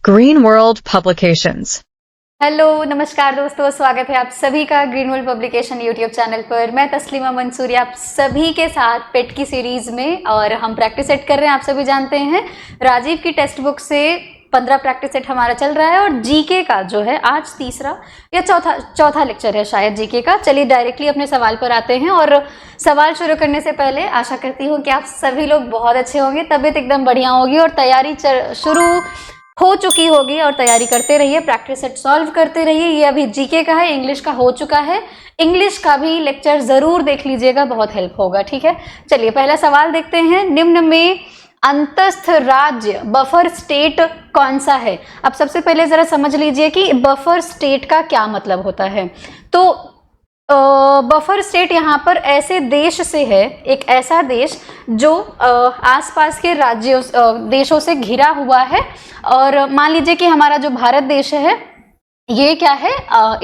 Green World Publications. Hello नमस्कार दोस्तों, स्वागत है आप सभी का green world publication YouTube channel पर। मैं तस्लीमा मंसूरी आप सभी के साथ पेट की सीरीज में, और हम प्रैक्टिस सेट कर रहे हैं। आप सभी जानते हैं राजीव की टेक्स्ट बुक से 15 प्रैक्टिस सेट हमारा चल रहा है, और जीके का जो है आज तीसरा या चौथा लेक्चर है शायद जीके का। चलिए डायरेक्टली अपने सवाल पर आते हैं, और सवाल शुरू करने से पहले आशा करती हूँ कि आप सभी लोग बहुत अच्छे होंगे, तबीयत एकदम बढ़िया होगी और तैयारी शुरू हो चुकी होगी। और तैयारी करते रहिए, प्रैक्टिस सेट सॉल्व करते रहिए। ये अभी जीके का है, इंग्लिश का हो चुका है। इंग्लिश का भी लेक्चर जरूर देख लीजिएगा, बहुत हेल्प होगा। ठीक है, चलिए पहला सवाल देखते हैं। निम्न में अंतस्थ राज्य बफर स्टेट कौन सा है? अब सबसे पहले जरा समझ लीजिए कि बफर स्टेट का क्या मतलब होता है। तो बफर स्टेट यहाँ पर ऐसे देश से है, एक ऐसा देश जो आसपास के राज्यों देशों से घिरा हुआ है। और मान लीजिए कि हमारा जो भारत देश है ये क्या है,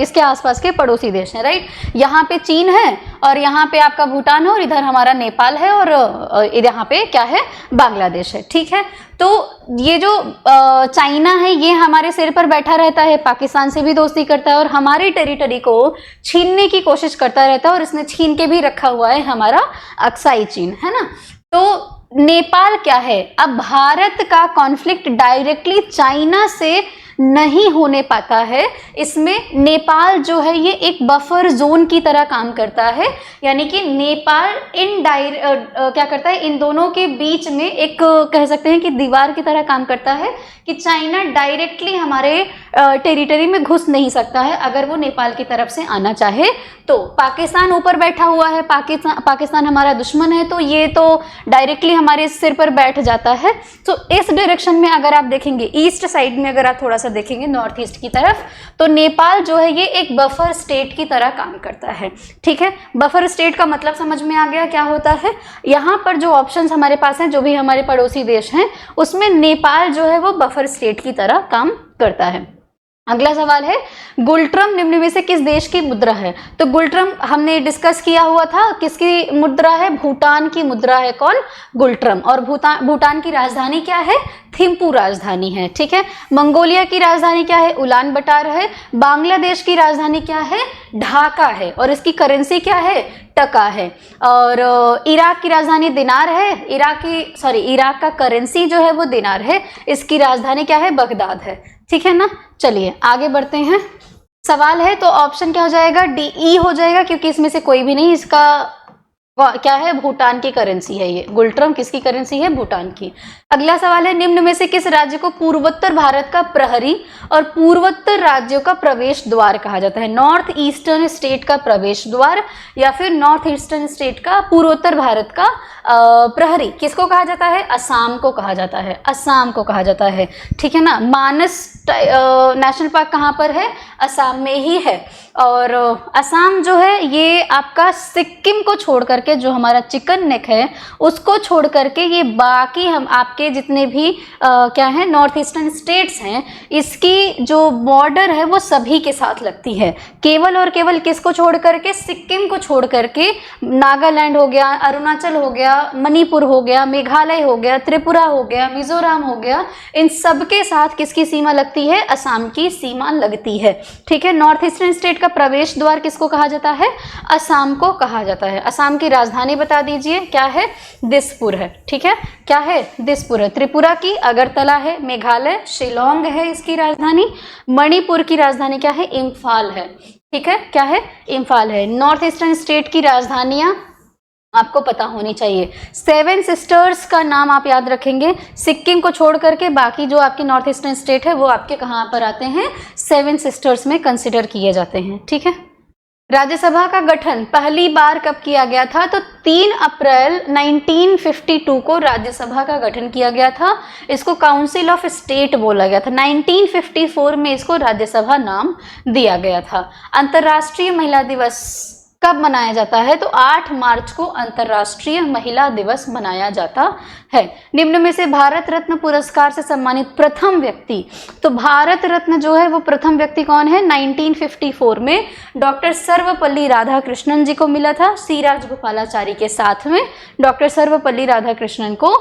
इसके आसपास के पड़ोसी देश हैं, राइट। यहाँ पे चीन है, और यहाँ पे आपका भूटान है, और इधर हमारा नेपाल है, और यहाँ पे क्या है, बांग्लादेश है। ठीक है, तो ये जो चाइना है ये हमारे सिर पर बैठा रहता है, पाकिस्तान से भी दोस्ती करता है, और हमारी टेरिटरी को छीनने की कोशिश करता रहता है, और इसने छीन के भी रखा हुआ है हमारा अक्साई चीन, है ना। तो नेपाल क्या है? अब भारत का कॉन्फ्लिक्ट डायरेक्टली चाइना से नहीं होने पाता है, इसमें नेपाल जो है ये एक बफर जोन की तरह काम करता है। यानी कि नेपाल क्या करता है, इन दोनों के बीच में एक कह सकते हैं कि दीवार की तरह काम करता है, कि चाइना डायरेक्टली हमारे टेरिटरी में घुस नहीं सकता है अगर वो नेपाल की तरफ से आना चाहे तो। पाकिस्तान ऊपर बैठा हुआ है, पाकिस्तान हमारा दुश्मन है, तो ये तो डायरेक्टली हमारे सिर पर बैठ जाता है। तो इस डायरेक्शन में अगर आप देखेंगे, ईस्ट साइड में अगर आप थोड़ा सा देखेंगे नॉर्थ ईस्ट की तरफ, तो नेपाल जो है ये एक बफर स्टेट की तरह काम करता है। ठीक है, बफर स्टेट का मतलब समझ में आ गया क्या होता है। यहाँ पर जो ऑप्शंस हमारे पास हैं, जो भी हमारे पड़ोसी देश हैं, उसमें नेपाल जो है वो बफर स्टेट की तरह काम करता है। अगला सवाल है, गुलट्रम निम्न में से किस देश की मुद्रा है? तो गुलट्रम हमने डिस्कस किया हुआ था, किसकी मुद्रा है? भूटान की मुद्रा है। कौन? गुलट्रम। और भूटान की राजधानी क्या है? थिम्पू राजधानी है। ठीक है, मंगोलिया की राजधानी क्या है? उलान बटार है। बांग्लादेश की राजधानी क्या है? ढाका है, और इसकी करेंसी क्या है? टका है। और इराक की राजधानी दिनार है। इराक का करेंसी जो है वो दिनार है, इसकी राजधानी क्या है? बगदाद है। ठीक है ना, चलिए आगे बढ़ते हैं। सवाल है तो ऑप्शन क्या हो जाएगा? DE हो जाएगा, क्योंकि इसमें से कोई भी नहीं। इसका क्या है? भूटान की करेंसी है ये। गुलट्रम किसकी करेंसी है? भूटान की। अगला सवाल है, निम्न में से किस राज्य को पूर्वोत्तर भारत का प्रहरी और पूर्वोत्तर राज्यों का प्रवेश द्वार कहा जाता है? नॉर्थ ईस्टर्न स्टेट का प्रवेश द्वार, या फिर नॉर्थ ईस्टर्न स्टेट का पूर्वोत्तर भारत का प्रहरी किसको कहा जाता है? असम को कहा जाता है। असम को कहा जाता है। ठीक है ना। मानस नेशनल पार्क कहाँ पर है? असम में ही है। और असम जो है ये आपका सिक्किम को छोड़ करके, जो हमारा चिकन नेक है उसको छोड़ करके, ये बाकी हम आपके जितने भी क्या है नॉर्थ ईस्टर्न स्टेट्स हैं, इसकी जो बॉर्डर है वो सभी के साथ लगती है। केवल और केवल किसको छोड़ करके? सिक्किम को छोड़ करके नागालैंड हो गया, अरुणाचल हो गया, मणिपुर हो गया, मेघालय हो गया, त्रिपुरा हो गया, मिजोरम हो गया, इन सब के साथ किसकी सीमा लगती है? असम की सीमा लगती है। ठीक है, नॉर्थ ईस्टर्न स्टेट का प्रवेश द्वार किसको कहा जाता है? असम को कहा जाता है। असम की राजधानी बता दीजिए, क्या है? दिसपुर है। ठीक है, क्या है? दिसपुर है। त्रिपुरा की अगरतला है। मेघालय शिलोंग है इसकी राजधानी। मणिपुर की राजधानी क्या है? इम्फाल है। ठीक है, क्या है? इम्फाल है। नॉर्थ ईस्टर्न स्टेट की राजधानियां आपको पता होनी चाहिए। 7 सिस्टर्स का नाम आप याद रखेंगे। सिक्किम को छोड़ करके बाकी जो आपके नॉर्थ ईस्टर्न स्टेट है वो आपके कहाँ पर आते हैं? 7 सिस्टर्स में कंसिडर किए जाते हैं। ठीक है, राज्यसभा का गठन पहली बार कब किया गया था? तो 3 अप्रैल 1952 को राज्यसभा का गठन किया गया था। इसको काउंसिल ऑफ स्टेट बोला गया था। 1954 में इसको राज्यसभा नाम दिया गया था। अंतर्राष्ट्रीय महिला दिवस कब मनाया जाता है? तो 8 मार्च को अंतर्राष्ट्रीय महिला दिवस मनाया जाता है। निम्न में से भारत रत्न पुरस्कार से सम्मानित प्रथम व्यक्ति, तो भारत रत्न जो है वो प्रथम व्यक्ति कौन है? 1954 में डॉक्टर सर्वपल्ली राधाकृष्णन जी को मिला था। सी राजगोपालाचारी के साथ में डॉक्टर सर्वपल्ली राधाकृष्णन को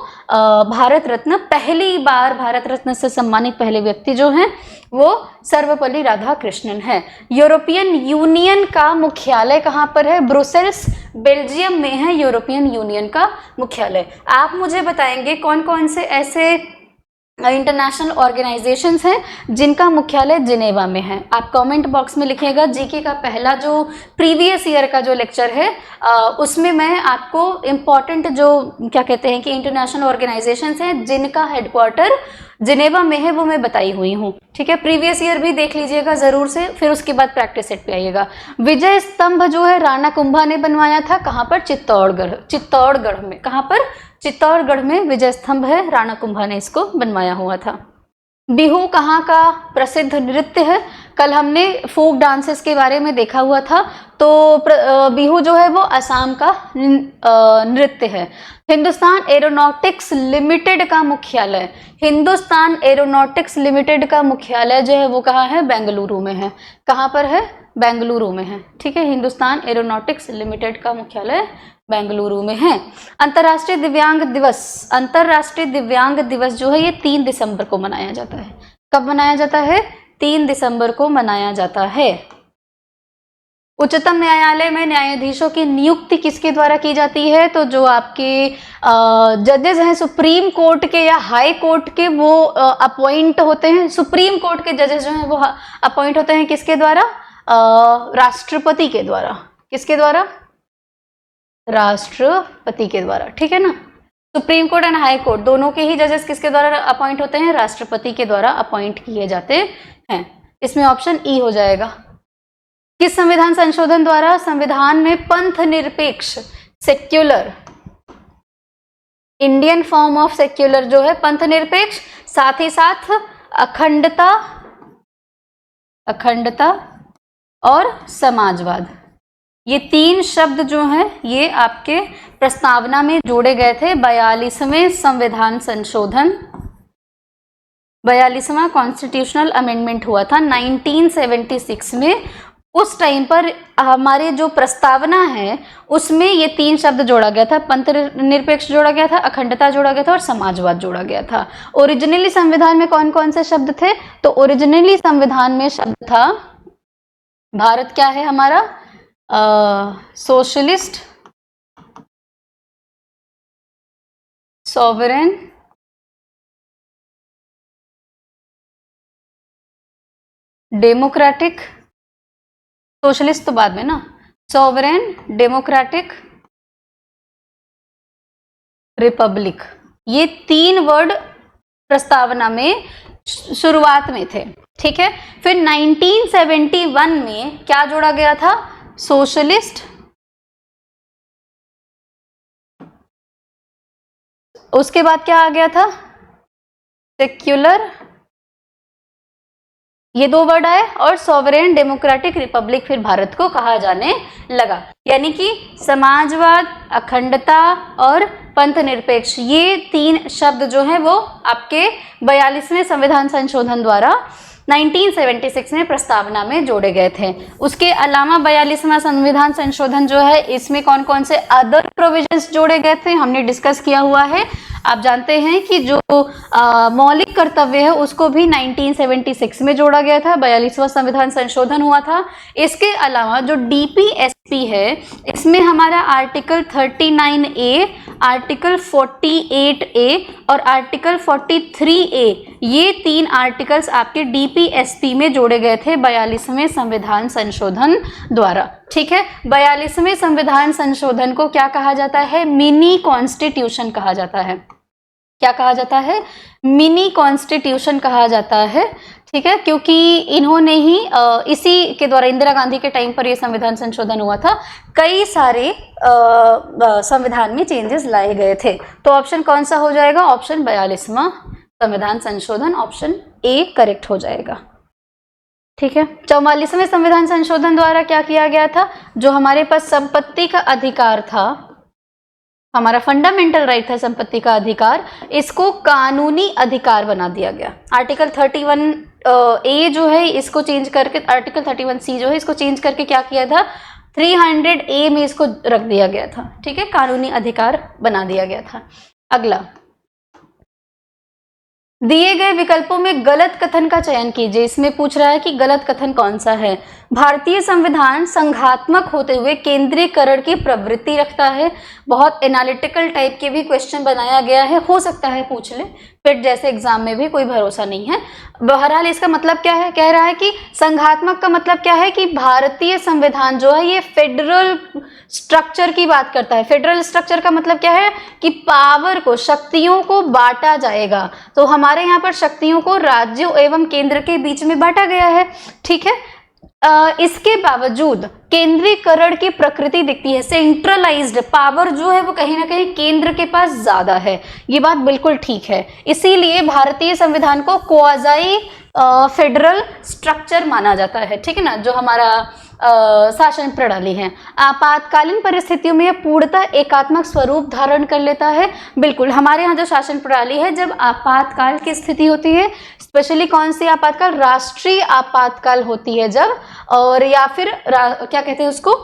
भारत रत्न, पहली बार भारत रत्न से सम्मानित पहले व्यक्ति जो हैं वो सर्वपल्ली राधाकृष्णन है। यूरोपियन यूनियन का मुख्यालय कहाँ पर है? ब्रुसेल्स, बेल्जियम में है यूरोपियन यूनियन का मुख्यालय। आप मुझे बताएंगे कौन कौन से ऐसे इंटरनेशनल ऑर्गेनाइजेशंस हैं जिनका मुख्यालय जिनेवा में है। आप कमेंट बॉक्स में लिखिएगा। जीके का पहला जो प्रीवियस ईयर का जो लेक्चर है उसमें मैं आपको इम्पॉर्टेंट जो क्या कहते हैं कि इंटरनेशनल ऑर्गेनाइजेशंस हैं जिनका हेडक्वार्टर जिनेवा में है वो मैं बताई हुई हूँ। ठीक है, प्रीवियस ईयर भी देख लीजिएगा जरूर से, फिर उसके बाद प्रैक्टिस सेट पे आइएगा। विजय स्तंभ जो है राणा कुंभा ने बनवाया था। कहाँ पर? चित्तौड़गढ़ में। कहाँ पर? चित्तौड़गढ़ में विजय स्तंभ है, राणा कुंभा ने इसको बनवाया हुआ था। बिहू कहाँ का प्रसिद्ध नृत्य है? कल हमने फोक डांसेस के बारे में देखा हुआ था, तो बिहू जो है वो असम का नृत्य है। हिंदुस्तान एरोनॉटिक्स लिमिटेड का मुख्यालय, हिंदुस्तान एरोनॉटिक्स लिमिटेड का मुख्यालय जो है वो कहाँ है? बेंगलुरु में है। कहाँ पर है? बेंगलुरु में है। ठीक है, हिंदुस्तान एरोनॉटिक्स लिमिटेड का मुख्यालय बेंगलुरु में है। अंतर्राष्ट्रीय दिव्यांग दिवस, अंतर्राष्ट्रीय दिव्यांग दिवस जो है ये 3 दिसंबर को मनाया जाता है। कब मनाया जाता है? 3 दिसंबर को मनाया जाता है। उच्चतम न्यायालय में न्यायाधीशों की नियुक्ति किसके द्वारा की जाती है? तो जो आपके जजेस हैं सुप्रीम कोर्ट के या हाई कोर्ट के वो अपॉइंट होते हैं। सुप्रीम कोर्ट के जजेस जो हैं वो अपॉइंट होते हैं किसके द्वारा? राष्ट्रपति के द्वारा। किसके द्वारा? राष्ट्रपति के द्वारा। ठीक है ना, supreme court and high court दोनों के ही जजेस किसके द्वारा अपॉइंट होते हैं? राष्ट्रपति के द्वारा अपॉइंट किए जाते हैं। इसमें ऑप्शन ई हो जाएगा। किस संविधान संशोधन द्वारा संविधान में पंथ निरपेक्ष secular, Indian form of secular जो है पंथ निरपेक्ष, साथ ही साथ अखंडता और समाजवाद, ये 3 शब्द जो हैं ये आपके प्रस्तावना में जोड़े गए थे 42वें संविधान संशोधन, 42वां कॉन्स्टिट्यूशनल अमेंडमेंट हुआ था 1976 में। उस टाइम पर हमारे जो प्रस्तावना है उसमें ये 3 शब्द जोड़ा गया था, पंथ निरपेक्ष जोड़ा गया था, अखंडता जोड़ा गया था और समाजवाद जोड़ा गया था। ओरिजिनली संविधान में कौन कौन से शब्द थे? तो ओरिजिनली संविधान में शब्द था, भारत क्या है हमारा? सोशलिस्ट, सॉवरेन, डेमोक्रेटिक, सोशलिस्ट तो बाद में ना, सॉवरेन, डेमोक्रेटिक, रिपब्लिक, ये 3 वर्ड प्रस्तावना में शुरुआत में थे। ठीक है, फिर 1971 में क्या जोड़ा गया था? सोशलिस्ट, उसके बाद क्या आ गया था? सेक्युलर, ये 2 वर्ड आए, और सॉवरेन, डेमोक्रेटिक, रिपब्लिक फिर भारत को कहा जाने लगा। यानी कि समाजवाद, अखंडता और पंथ निरपेक्ष, ये 3 शब्द जो हैं वो आपके 42वें संविधान संशोधन द्वारा 1976 में प्रस्तावना में जोड़े गए थे। उसके अलावा 42वां संविधान संशोधन जो है इसमें कौन कौन से अदर प्रोविजंस जोड़े गए थे हमने डिस्कस किया हुआ है। आप जानते हैं कि जो मौलिक कर्तव्य है उसको भी 1976 में जोड़ा गया था, 42वां संविधान संशोधन हुआ था। इसके अलावा जो डीपीएसपी है इसमें हमारा आर्टिकल 39A, आर्टिकल 48A और आर्टिकल 43A, ये 3 आर्टिकल्स आपके डीपीएसपी में जोड़े गए थे 42वें संविधान संशोधन द्वारा। ठीक है, 42वें संविधान संशोधन को क्या कहा जाता है? मिनी कॉन्स्टिट्यूशन कहा जाता है। क्या कहा जाता है? मिनी कॉन्स्टिट्यूशन कहा जाता है। ठीक है, क्योंकि इन्होंने ही इसी के द्वारा, इंदिरा गांधी के टाइम पर यह संविधान संशोधन हुआ था, कई सारे संविधान में चेंजेस लाए गए थे। तो ऑप्शन कौन सा हो जाएगा? ऑप्शन 42वां संविधान संशोधन, ऑप्शन ए करेक्ट हो जाएगा। ठीक है। 44वें संविधान संशोधन द्वारा क्या किया गया था, जो हमारे पास संपत्ति का अधिकार था, हमारा फंडामेंटल राइट था संपत्ति का अधिकार, इसको कानूनी अधिकार बना दिया गया। आर्टिकल 31 ए जो है इसको चेंज करके आर्टिकल 31 सी जो है इसको चेंज करके क्या किया था, 300 ए में इसको रख दिया गया था। ठीक है, कानूनी अधिकार बना दिया गया था। अगला, दिए गए विकल्पों में गलत कथन का चयन कीजिए। इसमें पूछ रहा है कि गलत कथन कौन सा है। भारतीय संविधान संघात्मक होते हुए केंद्रीकरण की प्रवृत्ति रखता है। बहुत एनालिटिकल टाइप के भी क्वेश्चन बनाया गया है, हो सकता है पूछ ले, फिर जैसे एग्जाम में भी कोई भरोसा नहीं है। बहरहाल इसका मतलब क्या है, कह रहा है कि संघात्मक का मतलब क्या है कि भारतीय संविधान जो है ये फेडरल स्ट्रक्चर की बात करता है। फेडरल स्ट्रक्चर का मतलब क्या है कि पावर को, शक्तियों को बांटा जाएगा। तो हमारे यहाँ पर शक्तियों को राज्यों एवं केंद्र के बीच में बांटा गया है। ठीक है, इसके बावजूद केंद्रीकरण की प्रकृति दिखती है। सेंट्रलाइज्ड पावर जो है वो कहीं ना कहीं केंद्र के पास ज्यादा है, ये बात बिल्कुल ठीक है। इसीलिए भारतीय संविधान को क्वाज़ाई फेडरल स्ट्रक्चर माना जाता है। ठीक है ना, जो हमारा शासन प्रणाली है। आपातकालीन परिस्थितियों में यह पूर्णतः एकात्मक स्वरूप धारण कर लेता है। बिल्कुल, हमारे यहाँ जो शासन प्रणाली है, जब आपातकाल की स्थिति होती है, स्पेशली कौन सी आपातकाल, राष्ट्रीय आपातकाल होती है जब, और या फिर क्या कहते हैं उसको,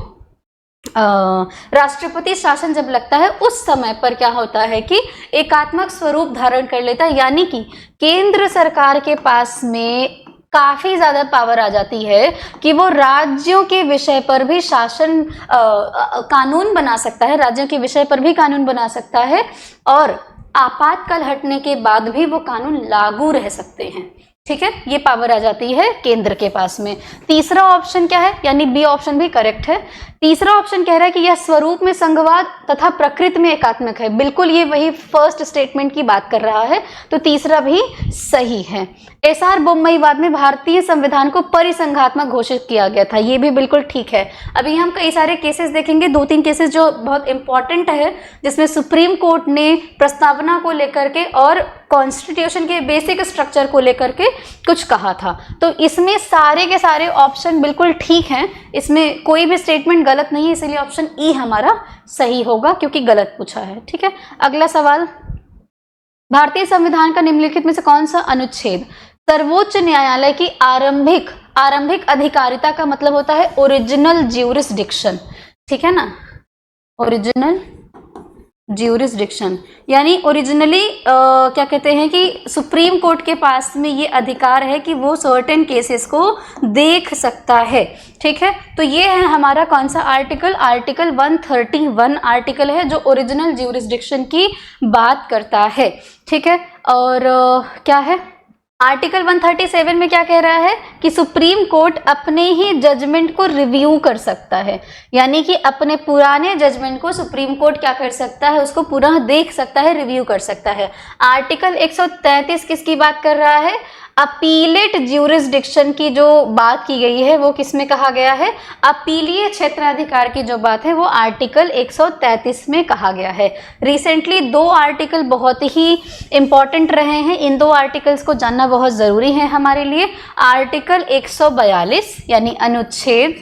राष्ट्रपति शासन जब लगता है, उस समय पर क्या होता है कि एकात्मक स्वरूप धारण कर लेता है। यानी कि केंद्र सरकार के पास में काफी ज्यादा पावर आ जाती है कि वो राज्यों के विषय पर भी शासन कानून बना सकता है, राज्यों के विषय पर भी कानून बना सकता है, और आपातकाल हटने के बाद भी वो कानून लागू रह सकते हैं। ठीक है, ये पावर आ जाती है केंद्र के पास में। तीसरा ऑप्शन क्या है, यानी बी ऑप्शन भी करेक्ट है। तीसरा ऑप्शन कह रहा है कि यह स्वरूप में संघवाद तथा प्रकृति में एकात्मक है। बिल्कुल ये वही फर्स्ट स्टेटमेंट की बात कर रहा है, तो तीसरा भी सही है। एसआर बोम्मईवाद में भारतीय संविधान को परिसंघात्मक घोषित किया गया था, ये भी बिल्कुल ठीक है। अभी हम कई सारे केसेस देखेंगे, 2-3 केसेस जो बहुत इंपॉर्टेंट है, जिसमें सुप्रीम कोर्ट ने प्रस्तावना को लेकर के और कॉन्स्टिट्यूशन के बेसिक स्ट्रक्चर को लेकर के कुछ कहा था। तो इसमें सारे के सारे ऑप्शन बिल्कुल ठीक हैं, इसमें कोई भी स्टेटमेंट गलत नहीं है, इसलिए ऑप्शन ई हमारा सही होगा, क्योंकि गलत पूछा है। ठीक है, अगला सवाल, भारतीय संविधान का निम्नलिखित में से कौन सा अनुच्छेद सर्वोच्च न्यायालय की आरंभिक अधिकारिता का मतलब होता है ओरिजिनल ज्यूरिसडिक्शन। ठीक है ना, ओरिजिनल ज्यूरिसडिक्शन, यानी ओरिजिनली क्या कहते हैं कि सुप्रीम कोर्ट के पास में ये अधिकार है कि वो सर्टेन केसेस को देख सकता है। ठीक है, तो ये है हमारा कौन सा आर्टिकल, आर्टिकल 131 आर्टिकल है जो ओरिजिनल ज्यूरिसडिक्शन की बात करता है। ठीक है, और क्या है, आर्टिकल 137 में क्या कह रहा है कि सुप्रीम कोर्ट अपने ही जजमेंट को रिव्यू कर सकता है, यानी कि अपने पुराने जजमेंट को सुप्रीम कोर्ट क्या कर सकता है, उसको पुनः देख सकता है, रिव्यू कर सकता है। आर्टिकल 133 किसकी बात कर रहा है, अपीलेट ज्यूरिसडिक्शन की जो बात की गई है वो किसमें कहा गया है, अपीलीय क्षेत्राधिकार की जो बात है वो आर्टिकल 133 में कहा गया है। रिसेंटली 2 आर्टिकल बहुत ही इंपॉर्टेंट रहे हैं, इन 2 आर्टिकल्स को जानना बहुत जरूरी है हमारे लिए। आर्टिकल 142 यानी अनुच्छेद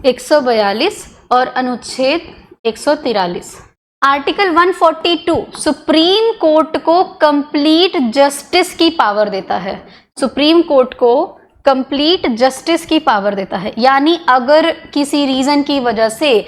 142 और अनुच्छेद 143। आर्टिकल 142 सुप्रीम कोर्ट को कंप्लीट जस्टिस की पावर देता है, सुप्रीम कोर्ट को कंप्लीट जस्टिस की पावर देता है। यानी अगर किसी रीजन की वजह से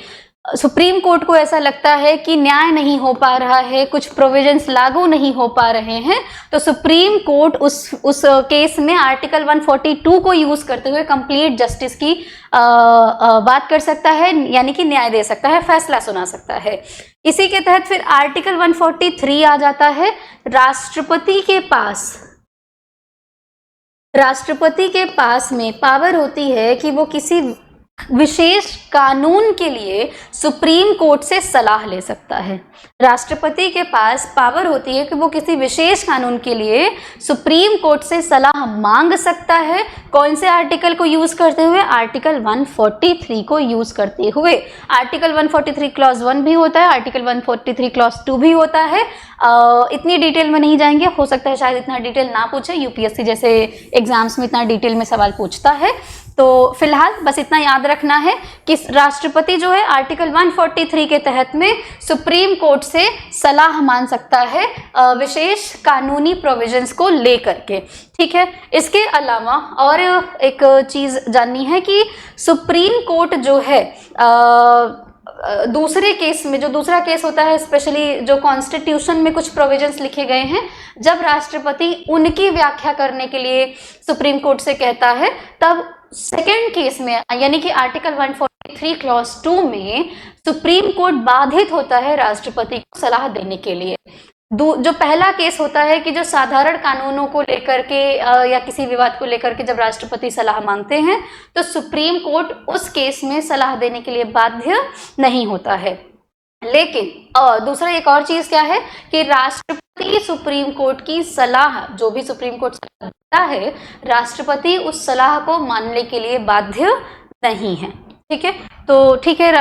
सुप्रीम कोर्ट को ऐसा लगता है कि न्याय नहीं हो पा रहा है, कुछ प्रोविजंस लागू नहीं हो पा रहे हैं, तो सुप्रीम कोर्ट उस केस में आर्टिकल 142 को यूज करते हुए कंप्लीट जस्टिस की बात कर सकता है, यानी कि न्याय दे सकता है, फैसला सुना सकता है। इसी के तहत फिर आर्टिकल 143 आ जाता है, राष्ट्रपति के पास में पावर होती है कि वो किसी विशेष कानून के लिए सुप्रीम कोर्ट से सलाह ले सकता है। राष्ट्रपति के पास पावर होती है कि वो किसी विशेष कानून के लिए सुप्रीम कोर्ट से सलाह मांग सकता है। कौन से आर्टिकल को यूज करते हुए? आर्टिकल 143 को यूज करते हुए। आर्टिकल 143 क्लॉज 1 भी होता है, आर्टिकल 143 क्लॉज 2 भी होता है। इतनी डिटेल में नहीं जाएंगे, हो सकता है शायद इतना डिटेल ना पूछे, यूपीएससी जैसे एग्जाम्स में इतना डिटेल में सवाल पूछता है। तो फिलहाल बस इतना याद रखना है कि राष्ट्रपति जो है आर्टिकल 143 के तहत में सुप्रीम कोर्ट से सलाह मांग सकता है विशेष कानूनी प्रोविजंस को लेकर के। ठीक है, इसके अलावा और एक चीज जाननी है कि सुप्रीम कोर्ट जो है दूसरे केस में, जो दूसरा केस होता है, स्पेशली जो कॉन्स्टिट्यूशन में कुछ प्रोविजंस लिखे गए हैं, जब राष्ट्रपति उनकी व्याख्या करने के लिए सुप्रीम कोर्ट से कहता है, तब सेकेंड केस में यानी कि आर्टिकल 143 क्लॉज 2 में सुप्रीम कोर्ट बाधित होता है राष्ट्रपति को सलाह देने के लिए। जो पहला केस होता है कि जो साधारण कानूनों को लेकर के या किसी विवाद को लेकर के जब राष्ट्रपति सलाह मांगते हैं, तो सुप्रीम कोर्ट उस केस में सलाह देने के लिए बाध्य नहीं होता है। लेकिन दूसरा एक और चीज क्या है कि राष्ट्रपति सुप्रीम कोर्ट की सलाह, जो भी सुप्रीम कोर्ट सलाह देता है, राष्ट्रपति उस सलाह को मानने के लिए बाध्य नहीं है। ठीक है, तो ठीक है,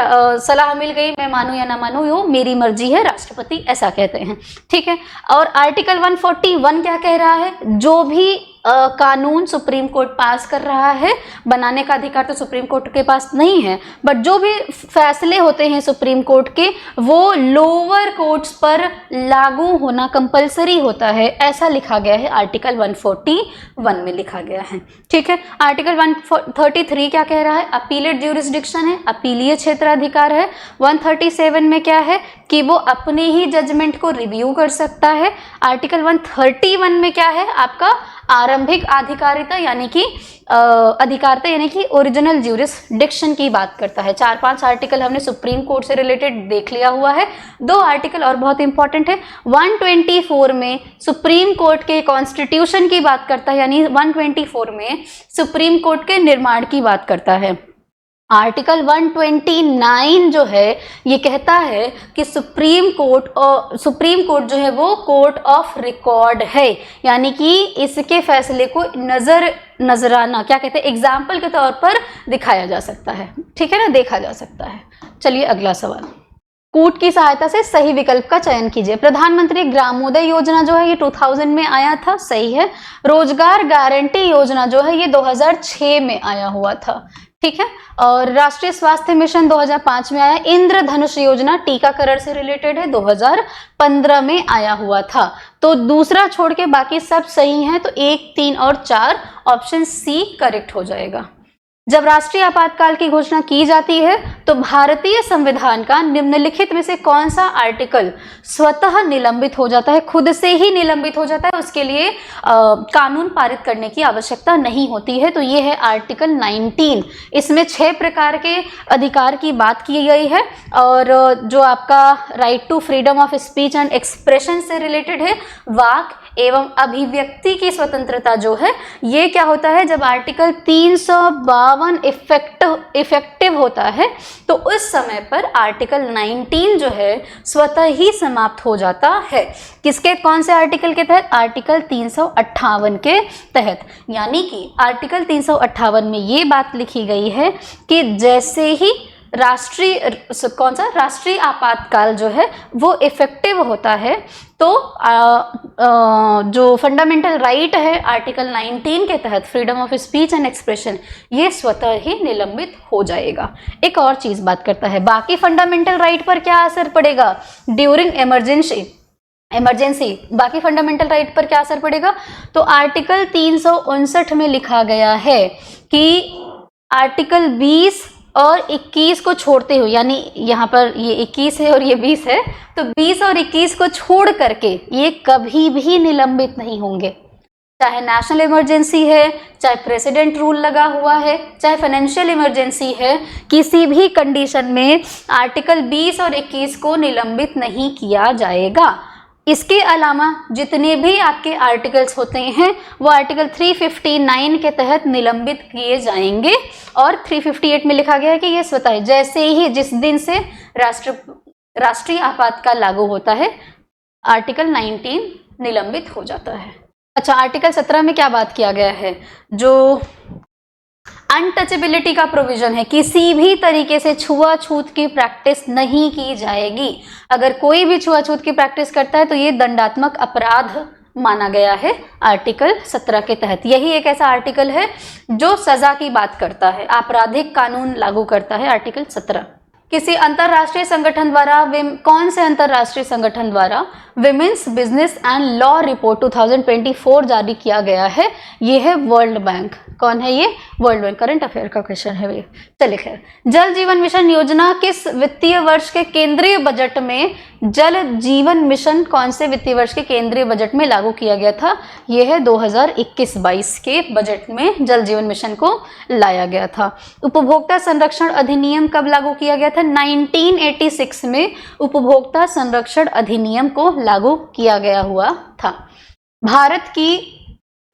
सलाह मिल गई, मैं मानूं या ना मानूं वो मेरी मर्जी है, राष्ट्रपति ऐसा कहते हैं। ठीक है, और आर्टिकल 141 क्या कह रहा है? जो भी कानून सुप्रीम कोर्ट पास कर रहा है, बनाने का अधिकार तो सुप्रीम कोर्ट के पास नहीं है, बट जो भी फैसले होते हैं सुप्रीम कोर्ट के, वो लोअर कोर्ट्स पर लागू होना कंपलसरी होता है, ऐसा लिखा गया है, आर्टिकल 141 में लिखा गया है। ठीक है, आर्टिकल 133 क्या कह रहा है? अपीलेट ज्यूरिसडिक्शन है, अपीलीय क्षेत्राधिकार है। 137 में क्या है कि वो अपने ही जजमेंट को रिव्यू कर सकता है। आर्टिकल 131 में क्या है? आपका आरंभिक अधिकारिता यानी कि अधिकारिता यानी कि ओरिजिनल ज्यूरिसडिक्शन की बात करता है। 4-5 आर्टिकल हमने सुप्रीम कोर्ट से रिलेटेड देख लिया हुआ है। 2 आर्टिकल और बहुत इंपॉर्टेंट है। 124 में सुप्रीम कोर्ट के कॉन्स्टिट्यूशन की बात करता है, यानी 124 में सुप्रीम कोर्ट के निर्माण की बात करता है। आर्टिकल 129 जो है ये कहता है कि सुप्रीम कोर्ट जो है वो कोर्ट ऑफ रिकॉर्ड है, यानी कि इसके फैसले को नजराना क्या कहते हैं, एग्जाम्पल के तौर पर दिखाया जा सकता है। ठीक है ना, देखा जा सकता है। चलिए अगला सवाल। कूट की सहायता से सही विकल्प का चयन कीजिए। प्रधानमंत्री ग्रामोदय योजना जो है ये 2000 में आया था, सही है। रोजगार गारंटी योजना जो है ये 2006 में आया हुआ था। ठीक है, और राष्ट्रीय स्वास्थ्य मिशन 2005 में आया। इंद्रधनुष योजना टीकाकरण से रिलेटेड है, 2015 में आया हुआ था। तो दूसरा छोड़ के बाकी सब सही हैं, तो 1, 3 और 4 ऑप्शन सी करेक्ट हो जाएगा। जब राष्ट्रीय आपातकाल की घोषणा की जाती है तो भारतीय संविधान का निम्नलिखित में से कौन सा आर्टिकल स्वतः निलंबित हो जाता है, खुद से ही निलंबित हो जाता है, उसके लिए कानून पारित करने की आवश्यकता नहीं होती है? तो ये है आर्टिकल 19। इसमें 6 प्रकार के अधिकार की बात की गई है, और जो आपका right to freedom of speech and expression से रिलेटेड है, वाक एवं अभिव्यक्ति की स्वतंत्रता जो है, ये क्या होता है, जब आर्टिकल 352 इफेक्टिव होता है तो उस समय पर आर्टिकल 19 जो है स्वतः ही समाप्त हो जाता है। किसके, कौन से आर्टिकल के तहत? आर्टिकल 358 के तहत। यानी कि आर्टिकल 358 में ये बात लिखी गई है कि जैसे ही राष्ट्रीय आपातकाल जो है वो इफेक्टिव होता है, तो जो फंडामेंटल राइट है आर्टिकल 19 के तहत, freedom of speech and expression, ये स्वतः ही निलंबित हो जाएगा। एक और चीज बात करता है, बाकी फंडामेंटल राइट पर क्या असर पड़ेगा ड्यूरिंग इमरजेंसी, बाकी फंडामेंटल राइट पर क्या असर पड़ेगा? तो आर्टिकल 359 में लिखा गया है कि आर्टिकल 20 और 21 को छोड़ते हुए, यानी यहाँ पर ये 21 है और ये 20 है, तो 20 और 21 को छोड़ करके ये कभी भी निलंबित नहीं होंगे। चाहे नेशनल इमरजेंसी है, चाहे प्रेसिडेंट रूल लगा हुआ है, चाहे फाइनेंशियल इमरजेंसी है, किसी भी कंडीशन में आर्टिकल 20 और 21 को निलंबित नहीं किया जाएगा। इसके अलावा जितने भी आपके आर्टिकल्स होते हैं वो आर्टिकल 359 के तहत निलंबित किए जाएंगे। और 358 में लिखा गया है कि ये स्वतः जैसे ही जिस दिन से राष्ट्रीय आपातकाल लागू होता है आर्टिकल 19 निलंबित हो जाता है। अच्छा, आर्टिकल 17 में क्या बात किया गया है, जो अनटचेबिलिटी का प्रोविजन है, किसी भी तरीके से छुआछूत की प्रैक्टिस नहीं की जाएगी। अगर कोई भी छुआछूत की प्रैक्टिस करता है तो ये दंडात्मक अपराध माना गया है आर्टिकल 17 के तहत। यही एक ऐसा आर्टिकल है जो सजा की बात करता है, आपराधिक कानून लागू करता है आर्टिकल 17। किसी अंतरराष्ट्रीय संगठन द्वारा कौन से अंतरराष्ट्रीय संगठन द्वारा women's business and law report 2024 जारी किया गया है? ये है वर्ल्ड बैंक। कौन है ये? World bank. करंट अफेयर का क्वेश्चन है ये। चलिए खैर, जल जीवन मिशन योजना किस वित्तीय वर्ष के केंद्रीय बजट में, जल जीवन मिशन कौन से वित्तीय वर्ष के केंद्रीय बजट में लागू किया गया था? ये है 2021-22 के बजट में जल जीवन मिशन को लाया गया था। उपभोक्ता संरक्षण अधिनियम कब लागू किया गया था? 1986 में उपभोक्ता संरक्षण अधिनियम को लागू किया गया हुआ था। भारत की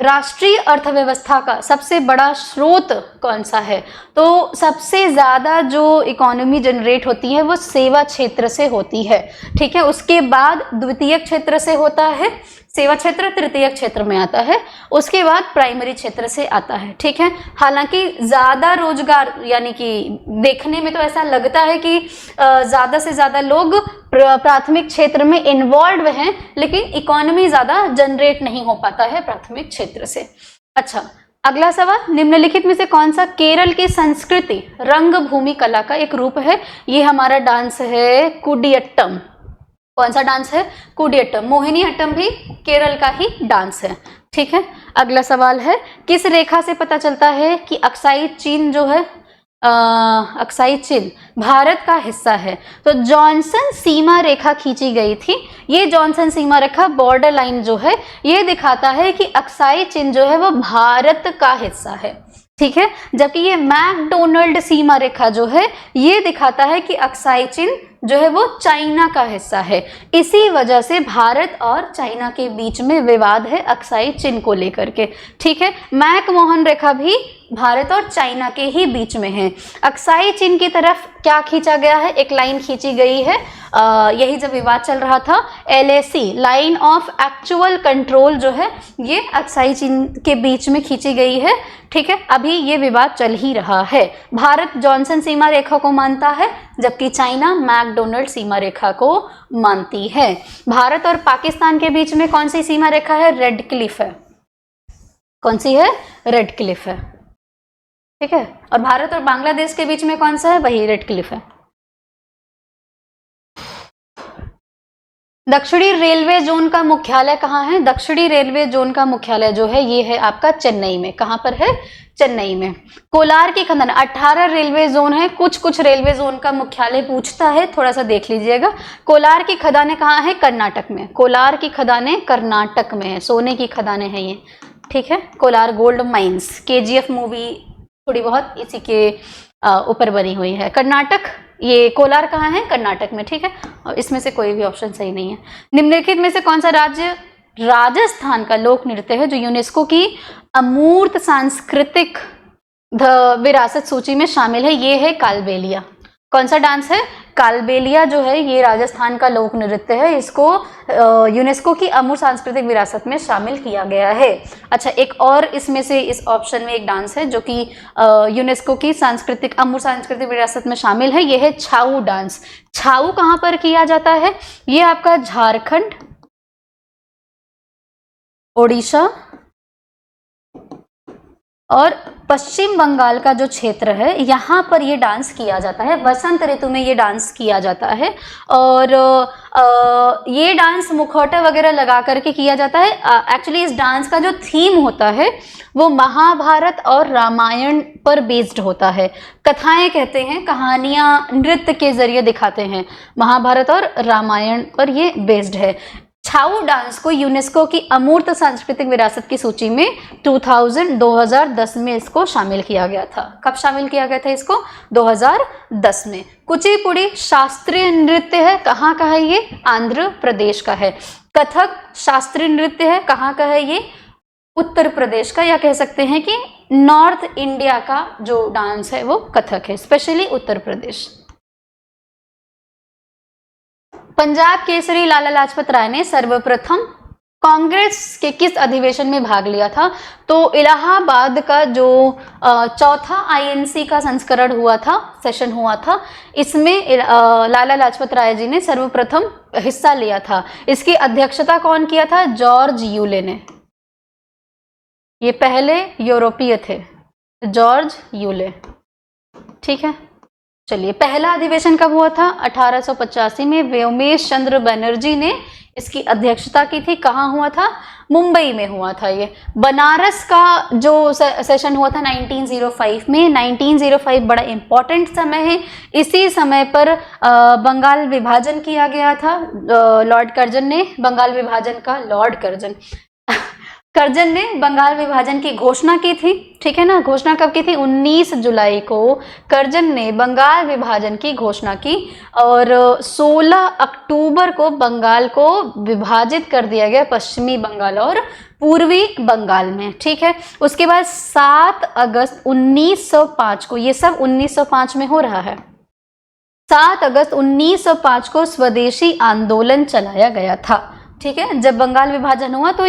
राष्ट्रीय अर्थव्यवस्था का सबसे बड़ा स्रोत कौन सा है? तो सबसे ज्यादा जो इकोनॉमी जनरेट होती है वो सेवा क्षेत्र से होती है, ठीक है। उसके बाद द्वितीय क्षेत्र से होता है सेवा क्षेत्र, तृतीय क्षेत्र में आता है, उसके बाद प्राइमरी क्षेत्र से आता है, ठीक है। हालांकि ज्यादा रोजगार, यानी कि देखने में तो ऐसा लगता है कि ज्यादा से ज्यादा लोग प्राथमिक क्षेत्र में इन्वॉल्व हैं, लेकिन इकोनॉमी ज्यादा जनरेट नहीं हो पाता है प्राथमिक क्षेत्र से। अच्छा, अगला सवाल, निम्नलिखित में से कौन सा केरल की संस्कृति रंगभूमि कला का एक रूप है? ये हमारा डांस है कुडियट्टम। कौन सा डांस है? कुडियट्टम। मोहिनी अट्टम भी केरल का ही डांस है, ठीक है। अगला सवाल है, किस रेखा से पता चलता है कि अक्साई चीन जो है अक्साई चीन भारत का हिस्सा है? तो जॉनसन सीमा रेखा खींची गई थी। ये जॉनसन सीमा रेखा बॉर्डर लाइन जो है ये दिखाता है कि अक्साई चीन जो है वो भारत का हिस्सा है, ठीक है। जबकि ये मैकडोनल्ड सीमा रेखा जो है ये दिखाता है कि अक्साई चीन जो है वो चाइना का हिस्सा है। इसी वजह से भारत और चाइना के बीच में विवाद है अक्साई चीन को लेकर के, ठीक है। मैकमोहन रेखा भी भारत और चाइना के ही बीच में है। अक्साई चीन की तरफ क्या खींचा गया है? एक लाइन खींची गई है, यही जब विवाद चल रहा था, LAC line of actual control जो है ये अक्साई चीन के बीच में खींची गई है, ठीक है। अभी ये विवाद चल ही रहा है। भारत जॉनसन सीमा रेखा को मानता है जबकि चाइना मैकडोनल्ड सीमा रेखा को मानती है। भारत और पाकिस्तान के बीच में कौन सी सीमा रेखा है? रेड क्लिफ है। कौन सी है? रेड क्लिफ है, ठीक है। और भारत और बांग्लादेश के बीच में कौन सा है? वही रेड क्लिफ है। दक्षिणी रेलवे जोन का मुख्यालय कहाँ है? दक्षिणी रेलवे जोन का मुख्यालय जो है ये है आपका चेन्नई में। कहाँ पर है? चेन्नई में। कोलार की खदान, 18 रेलवे जोन है, कुछ रेलवे जोन का मुख्यालय पूछता है, थोड़ा सा देख लीजिएगा। कोलार की खदानें कहाँ है? कर्नाटक में। कोलार की खदानें कर्नाटक में है, सोने की खदानें हैं ये, ठीक है। Kolar gold mines, KGF movie थोड़ी बहुत इसी के ऊपर बनी हुई है। कर्नाटक, ये कोलार कहाँ है? कर्नाटक में, ठीक है। और इसमें से कोई भी ऑप्शन सही नहीं है। निम्नलिखित में से कौन सा राज्य राजस्थान का लोक नृत्य है जो यूनेस्को की अमूर्त सांस्कृतिक विरासत सूची में शामिल है? ये है कालबेलिया। कौन सा डांस है? कालबेलिया जो है ये राजस्थान का लोक नृत्य है, इसको यूनेस्को की अमूर्त सांस्कृतिक विरासत में शामिल किया गया है। अच्छा, एक और इसमें से इस ऑप्शन में एक डांस है जो कि यूनेस्को की अमूर्त सांस्कृतिक विरासत में शामिल है, ये है छाऊ डांस। छाऊ कहाँ पर किया जाता है? ये आपका झारखंड, ओडिशा और पश्चिम बंगाल का जो क्षेत्र है यहाँ पर ये डांस किया जाता है। वसंत ऋतु में ये डांस किया जाता है और ये डांस मुखौटा वगैरह लगा करके किया जाता है। एक्चुअली इस डांस का जो थीम होता है वो महाभारत और रामायण पर बेस्ड होता है। कथाएं कहते हैं, कहानियां नृत्य के जरिए दिखाते हैं, महाभारत और रामायण पर ये बेस्ड है। छाऊ डांस को यूनेस्को की अमूर्त सांस्कृतिक विरासत की सूची में 2010 में इसको शामिल किया गया था। कब शामिल किया गया था इसको? 2010 में। कुचिपुड़ी शास्त्रीय नृत्य है, कहाँ का है ये? आंध्र प्रदेश का है। कथक शास्त्रीय नृत्य है, कहाँ का है ये? उत्तर प्रदेश का, या कह सकते हैं कि नॉर्थ इंडिया का जो डांस है वो कथक है, स्पेशली उत्तर प्रदेश। पंजाब केसरी लाला लाजपत राय ने सर्वप्रथम कांग्रेस के किस अधिवेशन में भाग लिया था? तो इलाहाबाद का जो चौथा आईएनसी का संस्करण हुआ था, सेशन हुआ था, इसमें लाला लाजपत राय जी ने सर्वप्रथम हिस्सा लिया था। इसकी अध्यक्षता कौन किया था? जॉर्ज यूले ने। ये पहले यूरोपीय थे, जॉर्ज यूले। ठीक है, चलिए पहला अधिवेशन कब हुआ था? 1885 में व्योमेश चंद्र बनर्जी ने इसकी अध्यक्षता की थी। कहाँ हुआ था? मुंबई में हुआ था। ये बनारस का जो सेशन हुआ था 1905 में। 1905 बड़ा इंपॉर्टेंट समय है। इसी समय पर बंगाल विभाजन किया गया था। लॉर्ड कर्जन ने बंगाल विभाजन का, लॉर्ड कर्जन कर्जन ने बंगाल विभाजन की घोषणा की थी। ठीक है ना, घोषणा कब की थी? 19 जुलाई को कर्जन ने बंगाल विभाजन की घोषणा की और 16 अक्टूबर को बंगाल को विभाजित कर दिया गया, पश्चिमी बंगाल और पूर्वी बंगाल में। ठीक है, उसके बाद 7 अगस्त 1905 को, ये सब 1905 में हो रहा है, 7 अगस्त 1905 को स्वदेशी आंदोलन चलाया गया था। ठीक है, जब बंगाल विभाजन हुआ तो